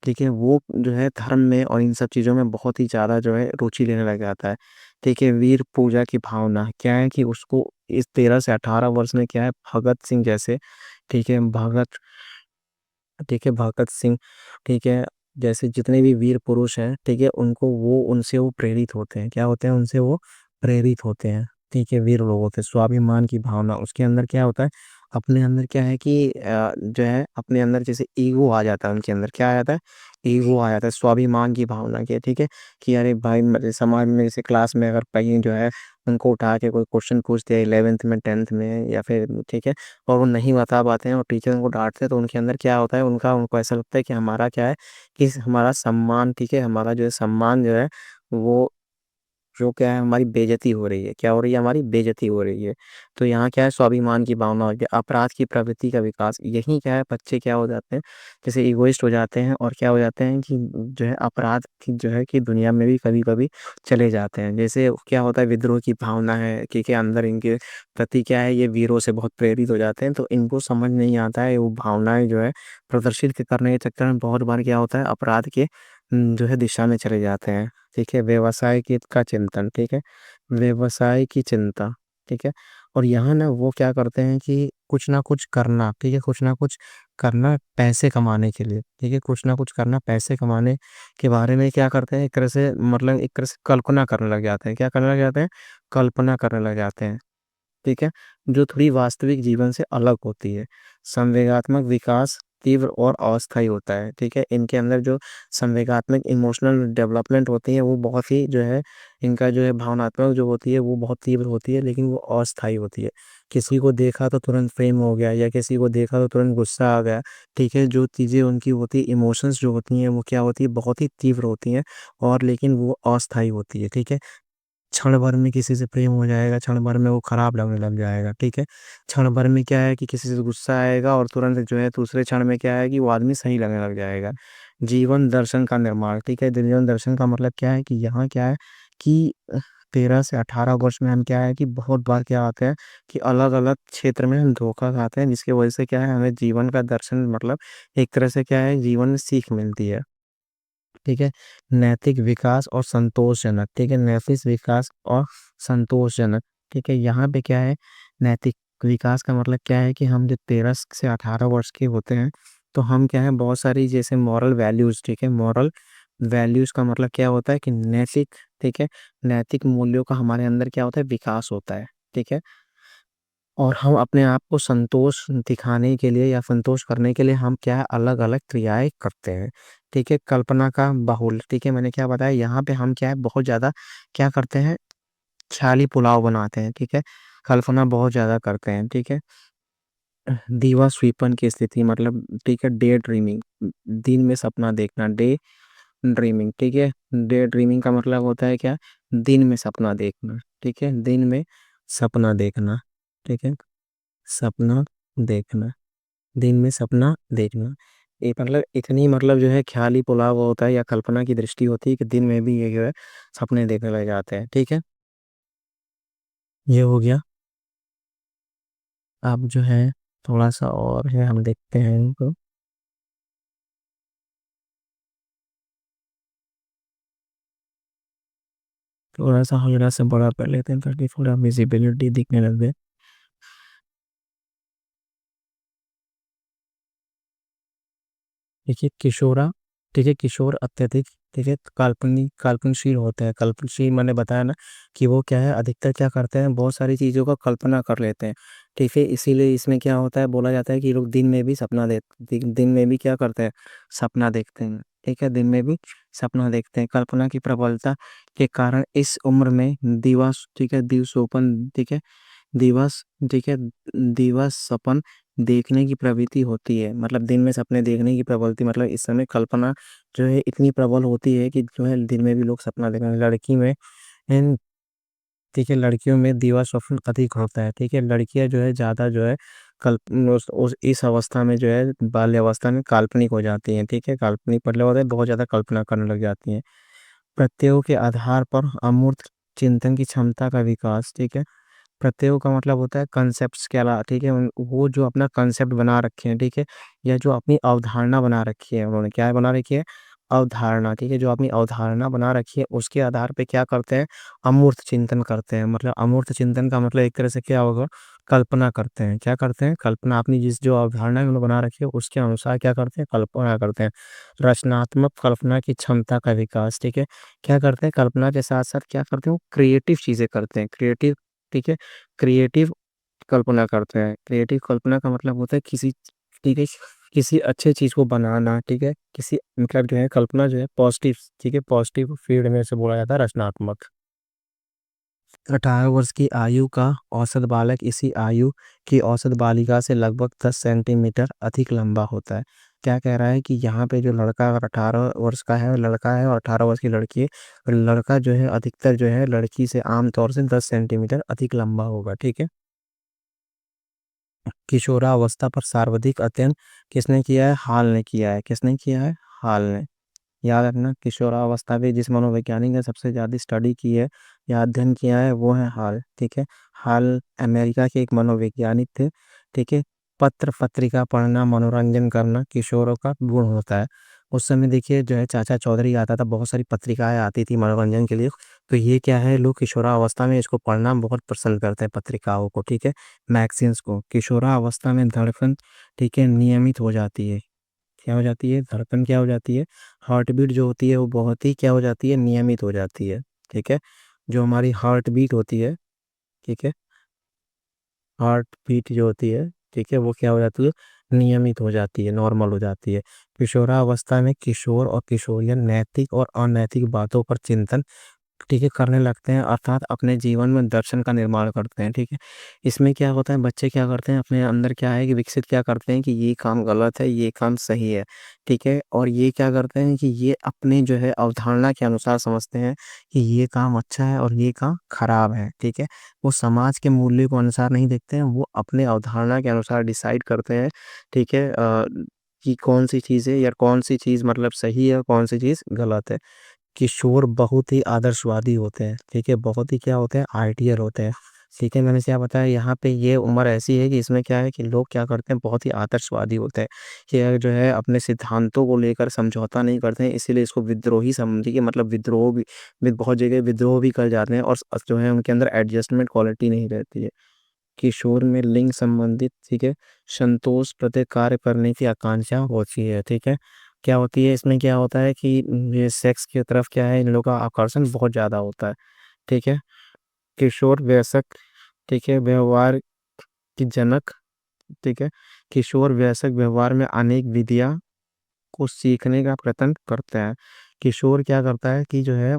ठीक है, वो जो है धर्म में और इन सब चीज़ों में बहुत ही ज़्यादा जो है रुचि लेने लग जाता है, ठीक है। वीर पूजा की भावना, क्या है कि उसको इस 13 से 18 वर्ष में क्या है, भगत सिंह जैसे, ठीक है, भगत, ठीक है, भगत सिंह, ठीक है, जैसे जितने भी वीर पुरुष हैं, ठीक है, उनको वो, उनसे वो प्रेरित होते हैं। क्या होते हैं, उनसे वो प्रेरित होते हैं, ठीक है, वीर लोग होते हैं। स्वाभिमान की भावना, उसके अंदर क्या होता है, अपने अंदर क्या है कि जो है अपने अंदर जैसे ईगो आ जाता है, उनके अंदर क्या आ जाता है, ईगो आ जाता है। स्वाभिमान की भावना की, ठीक है, कि अरे भाई, मेरे समाज में जैसे क्लास में अगर कहीं जो है उनको उठा के कोई क्वेश्चन पूछ दिया 11th में, 10th में, या फिर, ठीक है, और वो नहीं बता पाते हैं और टीचर उनको डाँटते हैं, तो उनके अंदर क्या होता है, उनको ऐसा लगता है कि हमारा क्या है, कि हमारा सम्मान, ठीक है, हमारा जो है सम्मान जो है, वो जो क्या है, हमारी बेइज्जती हो रही है। क्या हो रही है, हमारी बेइज्जती हो रही है। तो यहाँ क्या है, स्वाभिमान की भावना होती है। अपराध की प्रवृत्ति का विकास, यही क्या है, बच्चे क्या हो जाते हैं, जैसे इगोइस्ट हो जाते हैं, और क्या हो जाते हैं कि जो है अपराध की जो है कि दुनिया में भी कभी-कभी चले जाते हैं। जैसे क्या होता है, विद्रोह की भावना है कि अंदर इनके प्रति क्या है, ये वीरों से बहुत प्रेरित हो जाते हैं, तो इनको समझ नहीं आता है, वो भावनाएँ जो है प्रदर्शित करने के चक्कर में बहुत बार क्या होता है, अपराध के जो है दिशा में चले जाते हैं, ठीक है। व्यवसाय की का चिंतन, ठीक है, व्यवसाय की चिंता, ठीक है। और यहाँ ना वो क्या करते हैं कि कुछ ना कुछ करना, ठीक है, कुछ ना कुछ करना पैसे कमाने के लिए, ठीक है, कुछ ना कुछ करना पैसे कमाने के बारे में क्या करते हैं, एक तरह से, मतलब एक तरह से कल्पना करने लग जाते हैं। क्या करने लग जाते हैं, कल्पना करने लग जाते हैं, ठीक है, जो थोड़ी वास्तविक जीवन से अलग होती है। संवेगात्मक विकास तीव्र और अस्थायी होता है, ठीक है। इनके अंदर जो संवेगात्मक इमोशनल डेवलपमेंट होती है, वो बहुत ही जो है, इनका जो है भावनात्मक जो होती है वो बहुत तीव्र होती है, लेकिन वो अस्थायी होती है। किसी को देखा तो तुरंत प्रेम हो गया, या किसी को देखा तो तुरंत गुस्सा आ गया, ठीक है। जो चीज़ें उनकी होती है, इमोशंस जो होती हैं, वो क्या होती है, बहुत ही तीव्र होती हैं, और लेकिन वो अस्थायी होती है, ठीक है। क्षण भर में किसी से प्रेम हो जाएगा, क्षण भर में वो खराब लगने लग जाएगा, ठीक है। क्षण भर में क्या है कि किसी से गुस्सा आएगा, और तुरंत जो है दूसरे क्षण में क्या है कि वो आदमी सही लगने लग जाएगा। जीवन दर्शन का निर्माण, ठीक है, जीवन दर्शन का मतलब क्या है कि यहाँ क्या है कि 13 से 18 वर्ष में हम क्या है कि बहुत बार क्या आते हैं कि अलग अलग क्षेत्र में हम धोखा खाते हैं, जिसकी वजह से क्या है, हमें जीवन का दर्शन, मतलब एक तरह से क्या है, जीवन में सीख मिलती है। ठीक है, नैतिक विकास और संतोषजनक, ठीक है, नैतिक विकास और संतोषजनक, ठीक है। यहाँ पे क्या है, नैतिक विकास का मतलब क्या है कि हम जब 13 से 18 वर्ष के होते हैं, तो हम क्या है, बहुत सारी जैसे मॉरल वैल्यूज, ठीक है, मॉरल वैल्यूज का मतलब क्या होता है कि नैतिक, ठीक है, नैतिक मूल्यों का हमारे अंदर क्या होता है, विकास होता है, ठीक है। और हम अपने आप को संतोष दिखाने के लिए या संतोष करने के लिए हम क्या है, अलग अलग क्रियाएं करते हैं, ठीक है। कल्पना का बाहुल, ठीक है, मैंने क्या बताया, यहाँ पे हम क्या है, बहुत ज्यादा क्या करते हैं, ख्याली पुलाव बनाते हैं, ठीक है, कल्पना बहुत ज्यादा करते हैं, ठीक है। दीवा स्वीपन की स्थिति मतलब, ठीक है, डे ड्रीमिंग, दिन में सपना देखना, डे ड्रीमिंग, ठीक है। डे ड्रीमिंग का मतलब होता है क्या, दिन में सपना देखना, ठीक है, दिन में सपना देखना, ठीक है, सपना देखना, दिन में सपना देखना। ये मतलब इतनी मतलब जो है ख्याली पुलाव होता है या कल्पना की दृष्टि होती है कि दिन में भी ये जो है सपने देखने लग जाते हैं, ठीक है। ये हो गया। अब जो है थोड़ा सा और है, हम देखते हैं इनको, थोड़ा सा हल्का से बड़ा कर लेते हैं ताकि थोड़ा विजिबिलिटी दिखने लगे। देखिए किशोरा, ठीक है, किशोर अत्यधिक, ठीक है, काल्पनिकशील होते हैं। कल्पनाशील मैंने बताया ना कि वो क्या है, अधिकतर क्या करते हैं, बहुत सारी चीजों का कल्पना कर लेते हैं, ठीक है। इसीलिए इसमें क्या होता है, बोला जाता है कि लोग दिन में भी सपना दिन में भी क्या करते हैं, सपना देखते हैं, ठीक है, दिन में भी सपना देखते हैं। कल्पना की प्रबलता के कारण इस उम्र में दिवस, ठीक है, दिवसोपन, ठीक है, दिवस, ठीक है, दिवस सपन देखने की प्रवृत्ति होती है, मतलब दिन में सपने देखने की प्रवृत्ति, मतलब इस समय कल्पना जो है इतनी प्रबल होती है कि जो है दिन में भी लोग सपना देखने, लड़की में इन, ठीक है, लड़कियों में दिवा स्वप्न अधिक होता है, ठीक है, लड़कियां जो है ज्यादा जो है इस अवस्था में जो है बाल्यावस्था में काल्पनिक हो जाती हैं, ठीक है, काल्पनिक मतलब होता है बहुत ज्यादा कल्पना करने लग जाती हैं। प्रत्ययों के आधार पर अमूर्त चिंतन की क्षमता का विकास, ठीक है, प्रत्ययों का मतलब होता है कंसेप्ट के अलावा, ठीक है, वो जो अपना कंसेप्ट बना रखे हैं, ठीक है, या जो अपनी अवधारणा बना रखी है, उन्होंने क्या बना रखी है, अवधारणा, ठीक है, जो अपनी अवधारणा बना रखी है उसके आधार पे क्या करते हैं, अमूर्त चिंतन करते हैं। मतलब अमूर्त चिंतन का मतलब एक तरह से क्या होगा, कल्पना करते हैं, क्या करते हैं, कल्पना, अपनी जिस जो अवधारणा उन्होंने बना रखी है उसके अनुसार क्या करते हैं, कल्पना करते हैं। रचनात्मक कल्पना की क्षमता का विकास, ठीक है, क्या करते हैं, कल्पना के साथ साथ क्या करते हैं, वो क्रिएटिव चीजें करते हैं, क्रिएटिव, ठीक है, क्रिएटिव कल्पना करते हैं। क्रिएटिव कल्पना का मतलब होता है किसी, ठीक है, किसी अच्छे चीज को बनाना, ठीक है, किसी मतलब जो है कल्पना जो है पॉजिटिव, ठीक है, पॉजिटिव फील्ड में से बोला जाता है रचनात्मक। 18 वर्ष की आयु का औसत बालक इसी आयु की औसत बालिका से लगभग 10 सेंटीमीटर अधिक लंबा होता है। क्या कह रहा है कि यहाँ पे जो लड़का अगर 18 वर्ष का है, लड़का है, और 18 वर्ष की लड़की है, तो लड़का जो है अधिकतर जो है लड़की से आमतौर से 10 सेंटीमीटर अधिक लंबा होगा, ठीक है। किशोरावस्था पर सर्वाधिक अध्ययन किसने किया है, हाल ने किया है, किसने किया है, हाल ने। याद रखना, किशोरावस्था पे जिस मनोवैज्ञानिक ने सबसे ज्यादा स्टडी की है या अध्ययन किया है वो है हाल, ठीक है। हाल अमेरिका के एक मनोवैज्ञानिक थे, ठीक है। पत्र पत्रिका पढ़ना, मनोरंजन करना किशोरों का गुण होता है। उस समय देखिए जो है चाचा चौधरी आता था, बहुत सारी पत्रिकाएं आती थी मनोरंजन के लिए, तो ये क्या है, लोग किशोरावस्था में इसको पढ़ना बहुत पसंद करते हैं, पत्रिकाओं को, ठीक है, मैगजीन्स को। किशोरावस्था में धड़कन, ठीक है, नियमित हो जाती है, क्या हो जाती है, धड़कन क्या हो जाती है, हार्ट बीट जो होती है वो बहुत ही क्या हो जाती है, नियमित हो जाती है, ठीक है। जो हमारी हार्ट बीट होती है, ठीक है, हार्ट बीट जो होती है, ठीक है, वो क्या हो जाती है, नियमित हो जाती है, नॉर्मल हो जाती है। किशोरावस्था में किशोर और किशोरियां नैतिक और अनैतिक बातों पर चिंतन, ठीक है, करने लगते हैं, अर्थात अपने जीवन में दर्शन का निर्माण करते हैं, ठीक है। इसमें क्या होता है, बच्चे क्या करते हैं, अपने अंदर क्या है कि विकसित क्या करते हैं कि ये काम गलत है, ये काम सही है, ठीक है, और ये क्या करते हैं कि ये अपने जो है अवधारणा के अनुसार समझते हैं कि ये काम अच्छा है और ये काम खराब है, ठीक है। वो समाज के मूल्य को अनुसार नहीं देखते हैं, वो अपने अवधारणा के अनुसार डिसाइड करते हैं, ठीक है, कि कौन सी चीज़ है या कौन सी चीज़ मतलब सही है और कौन सी चीज़ गलत है। किशोर बहुत ही आदर्शवादी होते हैं, ठीक है, बहुत ही क्या होते हैं, आइडियल होते हैं, ठीक है, मैंने क्या बताया यहाँ पे ये उम्र ऐसी है कि इसमें क्या है कि लोग क्या करते हैं, बहुत ही आदर्शवादी होते हैं कि जो है अपने सिद्धांतों को लेकर समझौता नहीं करते हैं, इसीलिए इसको विद्रोही समझी कि मतलब विद्रोह भी बहुत जगह विद्रोह भी कर जाते हैं और जो है उनके अंदर एडजस्टमेंट क्वालिटी नहीं रहती है। किशोर में लिंग संबंधित, ठीक है, संतोष प्रति कार्य करने की आकांक्षा होती है, ठीक है। क्या होती है इसमें, क्या होता है कि ये सेक्स की तरफ क्या है, इन लोगों का आकर्षण बहुत ज्यादा होता है, ठीक है। किशोर वयस्क, ठीक है, व्यवहार की जनक, ठीक है। किशोर वयस्क व्यवहार में अनेक विधियां को सीखने का प्रयत्न करते हैं। किशोर क्या करता है कि जो है,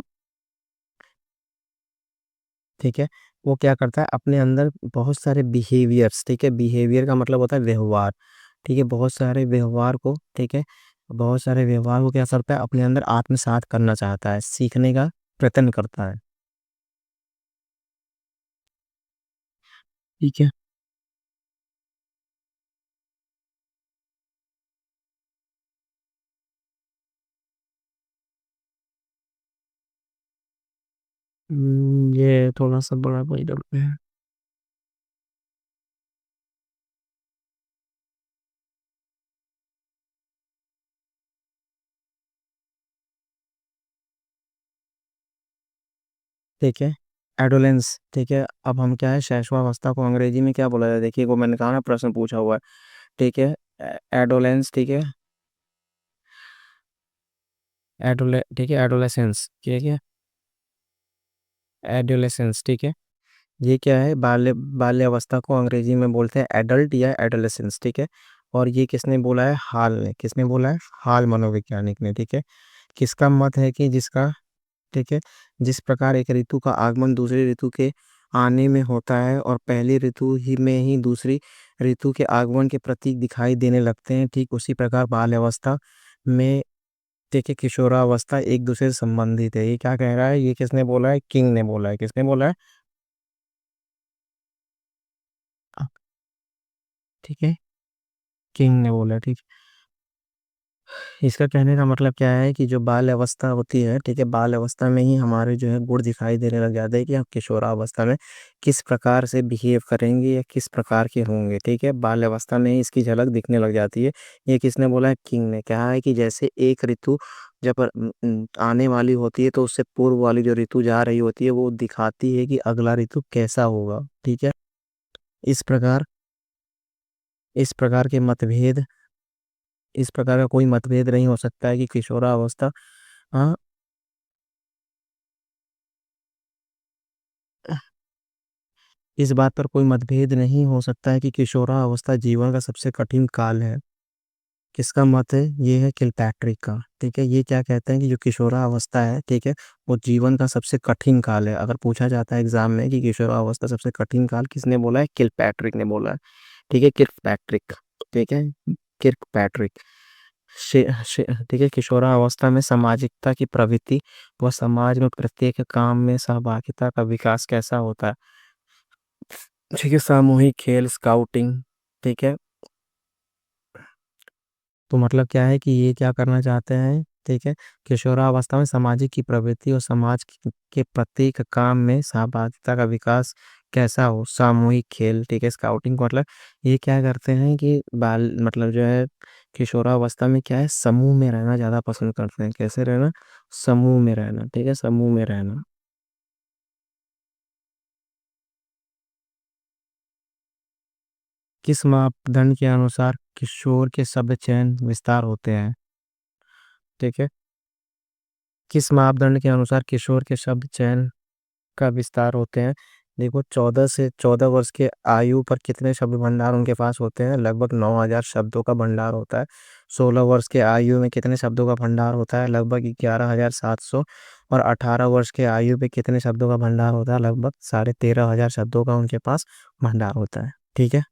ठीक है, वो क्या करता है अपने अंदर बहुत सारे बिहेवियर्स, ठीक है, बिहेवियर का मतलब होता है व्यवहार, ठीक है, बहुत सारे व्यवहार को, ठीक है, बहुत सारे व्यवहार को क्या करता है अपने अंदर आत्मसात करना चाहता है, सीखने का प्रयत्न करता है, ठीक है। ये थोड़ा सा बड़ा पॉइंट है। ठीक है, एडोलेंस, ठीक है। अब हम क्या है, शैशवावस्था को अंग्रेजी में क्या बोला जाए, देखिए वो मैंने कहा ना प्रश्न पूछा हुआ है, ठीक है। एडोलेंस, ठीक है, ठीक है, एडोलेसेंस, ठीक है, एडोलेसेंस, ठीक है। ये क्या है, बाल्यावस्था को अंग्रेजी में बोलते हैं एडल्ट या एडोलेसेंस, ठीक है। और ये किसने बोला है, हाल ने, किसने बोला है, हाल मनोवैज्ञानिक ने, ठीक है। किसका मत है कि जिसका, ठीक है, जिस प्रकार एक ऋतु का आगमन दूसरी ऋतु के आने में होता है और पहली ऋतु ही में ही दूसरी ऋतु के आगमन के प्रतीक दिखाई देने लगते हैं, ठीक उसी प्रकार बाल्यावस्था में, देखिए, किशोरावस्था एक दूसरे से संबंधित है। ये क्या कह रहा है, ये किसने बोला है, किंग ने बोला है, किसने बोला है, ठीक है, किंग ने बोला है, ठीक। इसका कहने का मतलब क्या है कि जो बाल अवस्था होती है, ठीक है, बाल अवस्था में ही हमारे जो है गुण दिखाई देने लग जाते हैं कि हम किशोरावस्था में किस प्रकार से बिहेव करेंगे या किस प्रकार के होंगे, ठीक है, बाल अवस्था में ही इसकी झलक दिखने लग जाती है। ये किसने बोला है, किंग ने। कहा है कि जैसे एक ऋतु जब आने वाली होती है तो उससे पूर्व वाली जो ऋतु जा रही होती है वो दिखाती है कि अगला ऋतु कैसा होगा, ठीक है। इस प्रकार, इस प्रकार के मतभेद, इस प्रकार का कोई मतभेद नहीं हो सकता है कि किशोरावस्था, हाँ, इस बात पर कोई मतभेद नहीं हो सकता है कि किशोरावस्था जीवन का सबसे कठिन काल है। किसका मत है, ये है किलपैट्रिक का, ठीक है। ये क्या कहते हैं कि जो किशोरावस्था है, ठीक है, वो जीवन का सबसे कठिन काल है। अगर पूछा जाता है एग्जाम में कि किशोरावस्था सबसे कठिन काल किसने बोला है, किलपैट्रिक ने बोला है, ठीक है, किर्कपैट्रिक, ठीक है, किर्कपैट्रिक। ठीक है, किशोरावस्था में सामाजिकता की प्रवृत्ति व समाज में प्रत्येक काम में सहभागिता का विकास कैसा होता है, ठीक है, सामूहिक खेल, स्काउटिंग, ठीक है। तो मतलब क्या है कि ये क्या करना चाहते हैं, ठीक है, किशोरावस्था में सामाजिक की प्रवृत्ति और समाज के प्रत्येक काम में सहभागिता का विकास कैसा हो, सामूहिक खेल, ठीक है, स्काउटिंग, मतलब ये क्या करते हैं कि बाल मतलब जो है किशोरावस्था में क्या है, समूह में रहना ज्यादा पसंद करते हैं, कैसे रहना, समूह में रहना, ठीक है, समूह में रहना। किस मापदंड के अनुसार किशोर के शब्द चयन विस्तार होते हैं, ठीक है। किस मापदंड के अनुसार किशोर के शब्द चयन का विस्तार होते हैं, देखो 14 से 14 वर्ष के आयु पर कितने शब्द भंडार उनके पास होते हैं, लगभग 9,000 शब्दों का भंडार होता है। 16 वर्ष के आयु में कितने शब्दों का भंडार होता है, लगभग 11,700। और 18 वर्ष के आयु पे कितने शब्दों का भंडार होता है, लगभग 13,500 शब्दों का उनके पास भंडार होता है, ठीक है।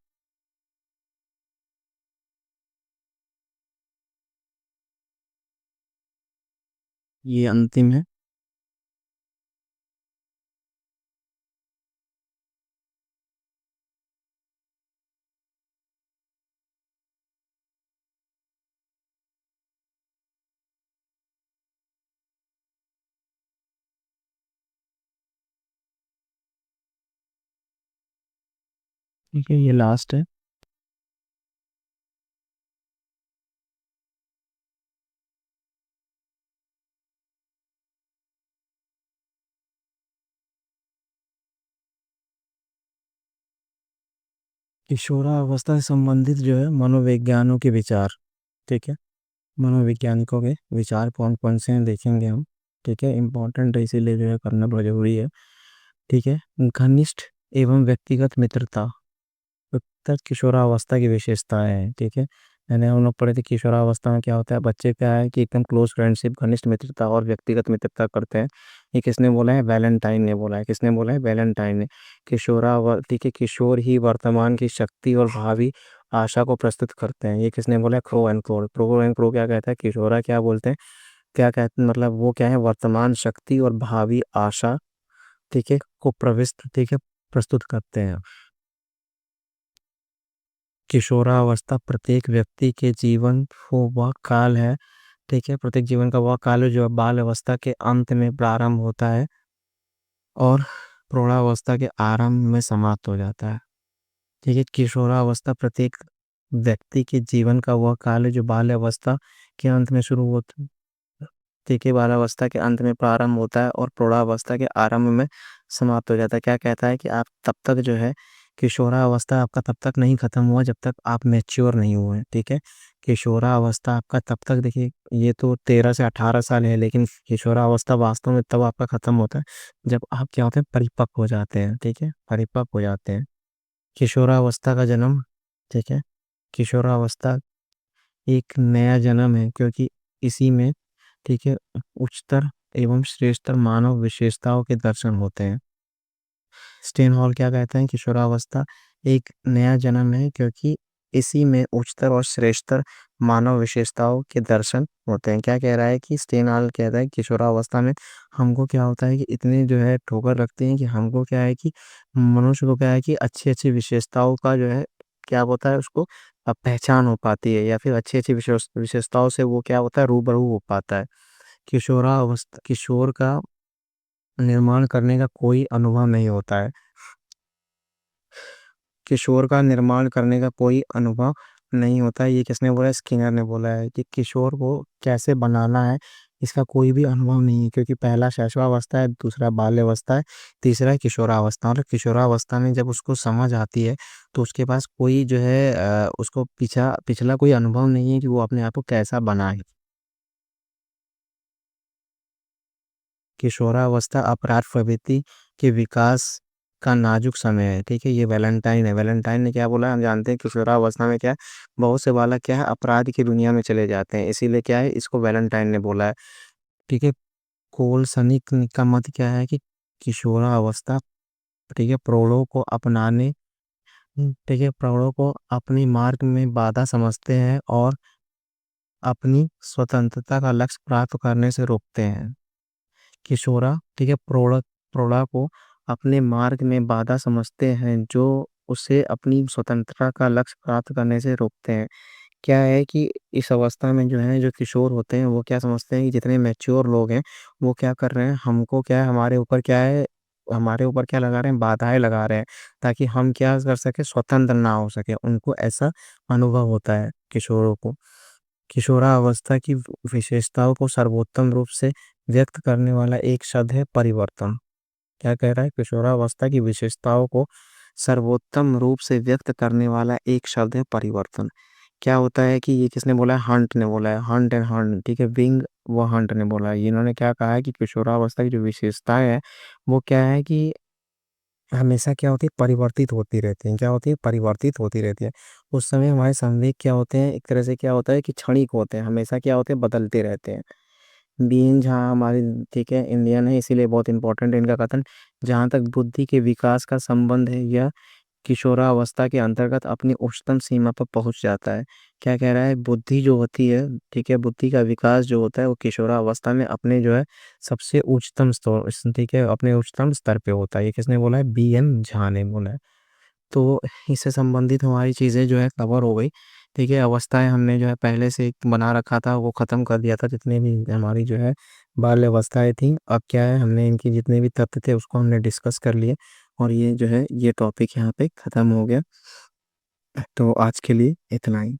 ये अंतिम है। ठीक है, ये लास्ट है। किशोरावस्था से संबंधित जो है मनोवैज्ञानिकों के विचार। ठीक है, मनोवैज्ञानिकों के विचार कौन कौन से हैं देखेंगे हम। ठीक है, इम्पोर्टेंट है, इसीलिए जो है करना बहुत जरूरी है। ठीक है, घनिष्ठ एवं व्यक्तिगत मित्रता उत्तर किशोरावस्था की विशेषताएं हैं। ठीक है, मैंने हम लोग पढ़े थे किशोरावस्था में क्या होता है, बच्चे क्या है कि एकदम क्लोज फ्रेंडशिप, घनिष्ठ मित्रता और व्यक्तिगत मित्रता करते हैं। ये किसने बोला है? वैलेंटाइन ने बोला है। किसने बोला है? वैलेंटाइन ने। ठीक है, किशोर ही वर्तमान की शक्ति और भावी आशा को प्रस्तुत करते हैं। ये किसने बोला है? क्रो क्या कहता है? किशोरा क्या बोलते हैं, क्या कहते हैं, मतलब वो क्या है, वर्तमान शक्ति और भावी आशा, ठीक है, को प्रविष्ट, ठीक है, प्रस्तुत करते हैं। किशोरावस्था प्रत्येक व्यक्ति के जीवन को वह काल है, ठीक है, प्रत्येक जीवन का वह काल है जो बाल अवस्था के अंत में प्रारंभ होता है और प्रौढ़ावस्था के आरंभ में समाप्त हो जाता है। ठीक है, किशोरावस्था प्रत्येक व्यक्ति के जीवन का वह काल है जो बाल अवस्था के अंत में शुरू होता, ठीक है, बालावस्था के अंत में प्रारंभ होता है और प्रौढ़ावस्था के आरंभ में समाप्त हो जाता है। क्या कहता है कि आप तब तक जो है, किशोरावस्था आपका तब तक नहीं खत्म हुआ जब तक आप मैच्योर नहीं हुए। ठीक है, किशोरावस्था आपका तब तक, देखिए ये तो 13 से 18 साल है, लेकिन किशोरावस्था वास्तव में तब आपका खत्म होता है जब आप क्या होते हैं, परिपक्व हो जाते हैं। ठीक है, परिपक्व हो जाते हैं। किशोरावस्था का जन्म, ठीक है, किशोरावस्था एक नया जन्म है क्योंकि इसी में, ठीक है, उच्चतर एवं श्रेष्ठतर मानव विशेषताओं के दर्शन होते हैं। स्टेन हॉल क्या कहते हैं? किशोरावस्था एक नया जन्म है क्योंकि इसी में उच्चतर और श्रेष्ठतर मानव विशेषताओं के दर्शन होते हैं। क्या कह रहा है कि स्टेन हॉल कहता है किशोरावस्था में हमको क्या होता है कि इतने जो है ठोकर लगते हैं कि हमको क्या है कि मनुष्य को क्या है कि अच्छी अच्छी विशेषताओं का जो है क्या होता है, उसको पहचान हो पाती है, या फिर अच्छी अच्छी विशेषताओं से वो क्या होता है, रूबरू हो पाता है। किशोरावस्था, किशोर का निर्माण करने का कोई अनुभव नहीं होता है। किशोर का निर्माण करने का कोई अनुभव नहीं होता है। ये किसने बोला है? स्किनर ने बोला है कि किशोर को कैसे बनाना है, इसका कोई भी अनुभव नहीं है, क्योंकि पहला शैशवावस्था है, दूसरा बाल्यावस्था है, तीसरा है किशोरावस्था। और किशोरावस्था में जब उसको समझ आती है तो उसके पास कोई जो है उसको पिछला कोई अनुभव नहीं है कि वो अपने आप को कैसा बनाए। किशोरावस्था अपराध प्रवृत्ति के विकास का नाजुक समय है। ठीक है, ये वैलेंटाइन है। वैलेंटाइन ने क्या बोला? हम जानते हैं किशोरावस्था में क्या है, बहुत से बालक क्या है, अपराध की दुनिया में चले जाते हैं, इसीलिए क्या है, इसको वैलेंटाइन ने बोला है। ठीक है, कोल सनिक का मत क्या है कि किशोरावस्था, ठीक है, प्रौढ़ों को अपनाने, ठीक है, प्रौढ़ों को अपनी मार्ग में बाधा समझते हैं और अपनी स्वतंत्रता का लक्ष्य प्राप्त करने से रोकते हैं। किशोरा, ठीक है, प्रौढ़ा को अपने मार्ग में बाधा समझते हैं जो उसे अपनी स्वतंत्रता का लक्ष्य प्राप्त करने से रोकते हैं। क्या है कि इस अवस्था में जो है, जो किशोर होते हैं वो क्या समझते हैं कि जितने मैच्योर लोग हैं वो क्या कर रहे हैं, हमको क्या है, हमारे ऊपर क्या है, हमारे ऊपर क्या लगा रहे हैं, बाधाएं लगा रहे हैं, ताकि हम क्या कर सके, स्वतंत्र ना हो सके। उनको ऐसा अनुभव होता है किशोरों को। किशोरावस्था की विशेषताओं को सर्वोत्तम रूप से व्यक्त करने वाला एक शब्द है परिवर्तन। क्या कह रहा है? किशोरावस्था की विशेषताओं को सर्वोत्तम रूप से व्यक्त करने वाला एक शब्द है परिवर्तन। क्या होता है कि ये किसने बोला है? हंट ने बोला है। हंट एंड हंट, ठीक है, विंग वो हंट ने बोला है। इन्होंने क्या कहा है कि किशोरावस्था की जो विशेषताएं है वो क्या है कि हमेशा क्या होती है, परिवर्तित होती रहती है। क्या होती है? परिवर्तित होती रहती है। उस समय हमारे संवेग क्या होते हैं, एक तरह से क्या होता है कि क्षणिक होते हैं, हमेशा क्या होते हैं, बदलते रहते हैं। बीन जहाँ हमारी, ठीक है, इंडियन है, इसीलिए बहुत इंपॉर्टेंट है इनका कथन। जहाँ तक बुद्धि के विकास का संबंध है, यह किशोरावस्था के अंतर्गत अपनी उच्चतम सीमा पर पहुंच जाता है। क्या कह रहा है? बुद्धि जो होती है, ठीक है, बुद्धि का विकास जो होता है वो किशोरावस्था में अपने जो है सबसे उच्चतम स्तर, ठीक है, अपने उच्चतम स्तर पे होता है। ये किसने बोला है? BN झा ने बोला है। तो इससे संबंधित हमारी चीज़ें जो है कवर हो गई। ठीक है, अवस्थाएं हमने जो है पहले से एक बना रखा था, वो ख़त्म कर दिया था, जितने भी हमारी जो है बाल्य अवस्थाएं थी। अब क्या है, हमने इनकी जितने भी तथ्य थे उसको हमने डिस्कस कर लिए। और ये जो है ये टॉपिक यहाँ पे ख़त्म हो गया। तो आज के लिए इतना ही।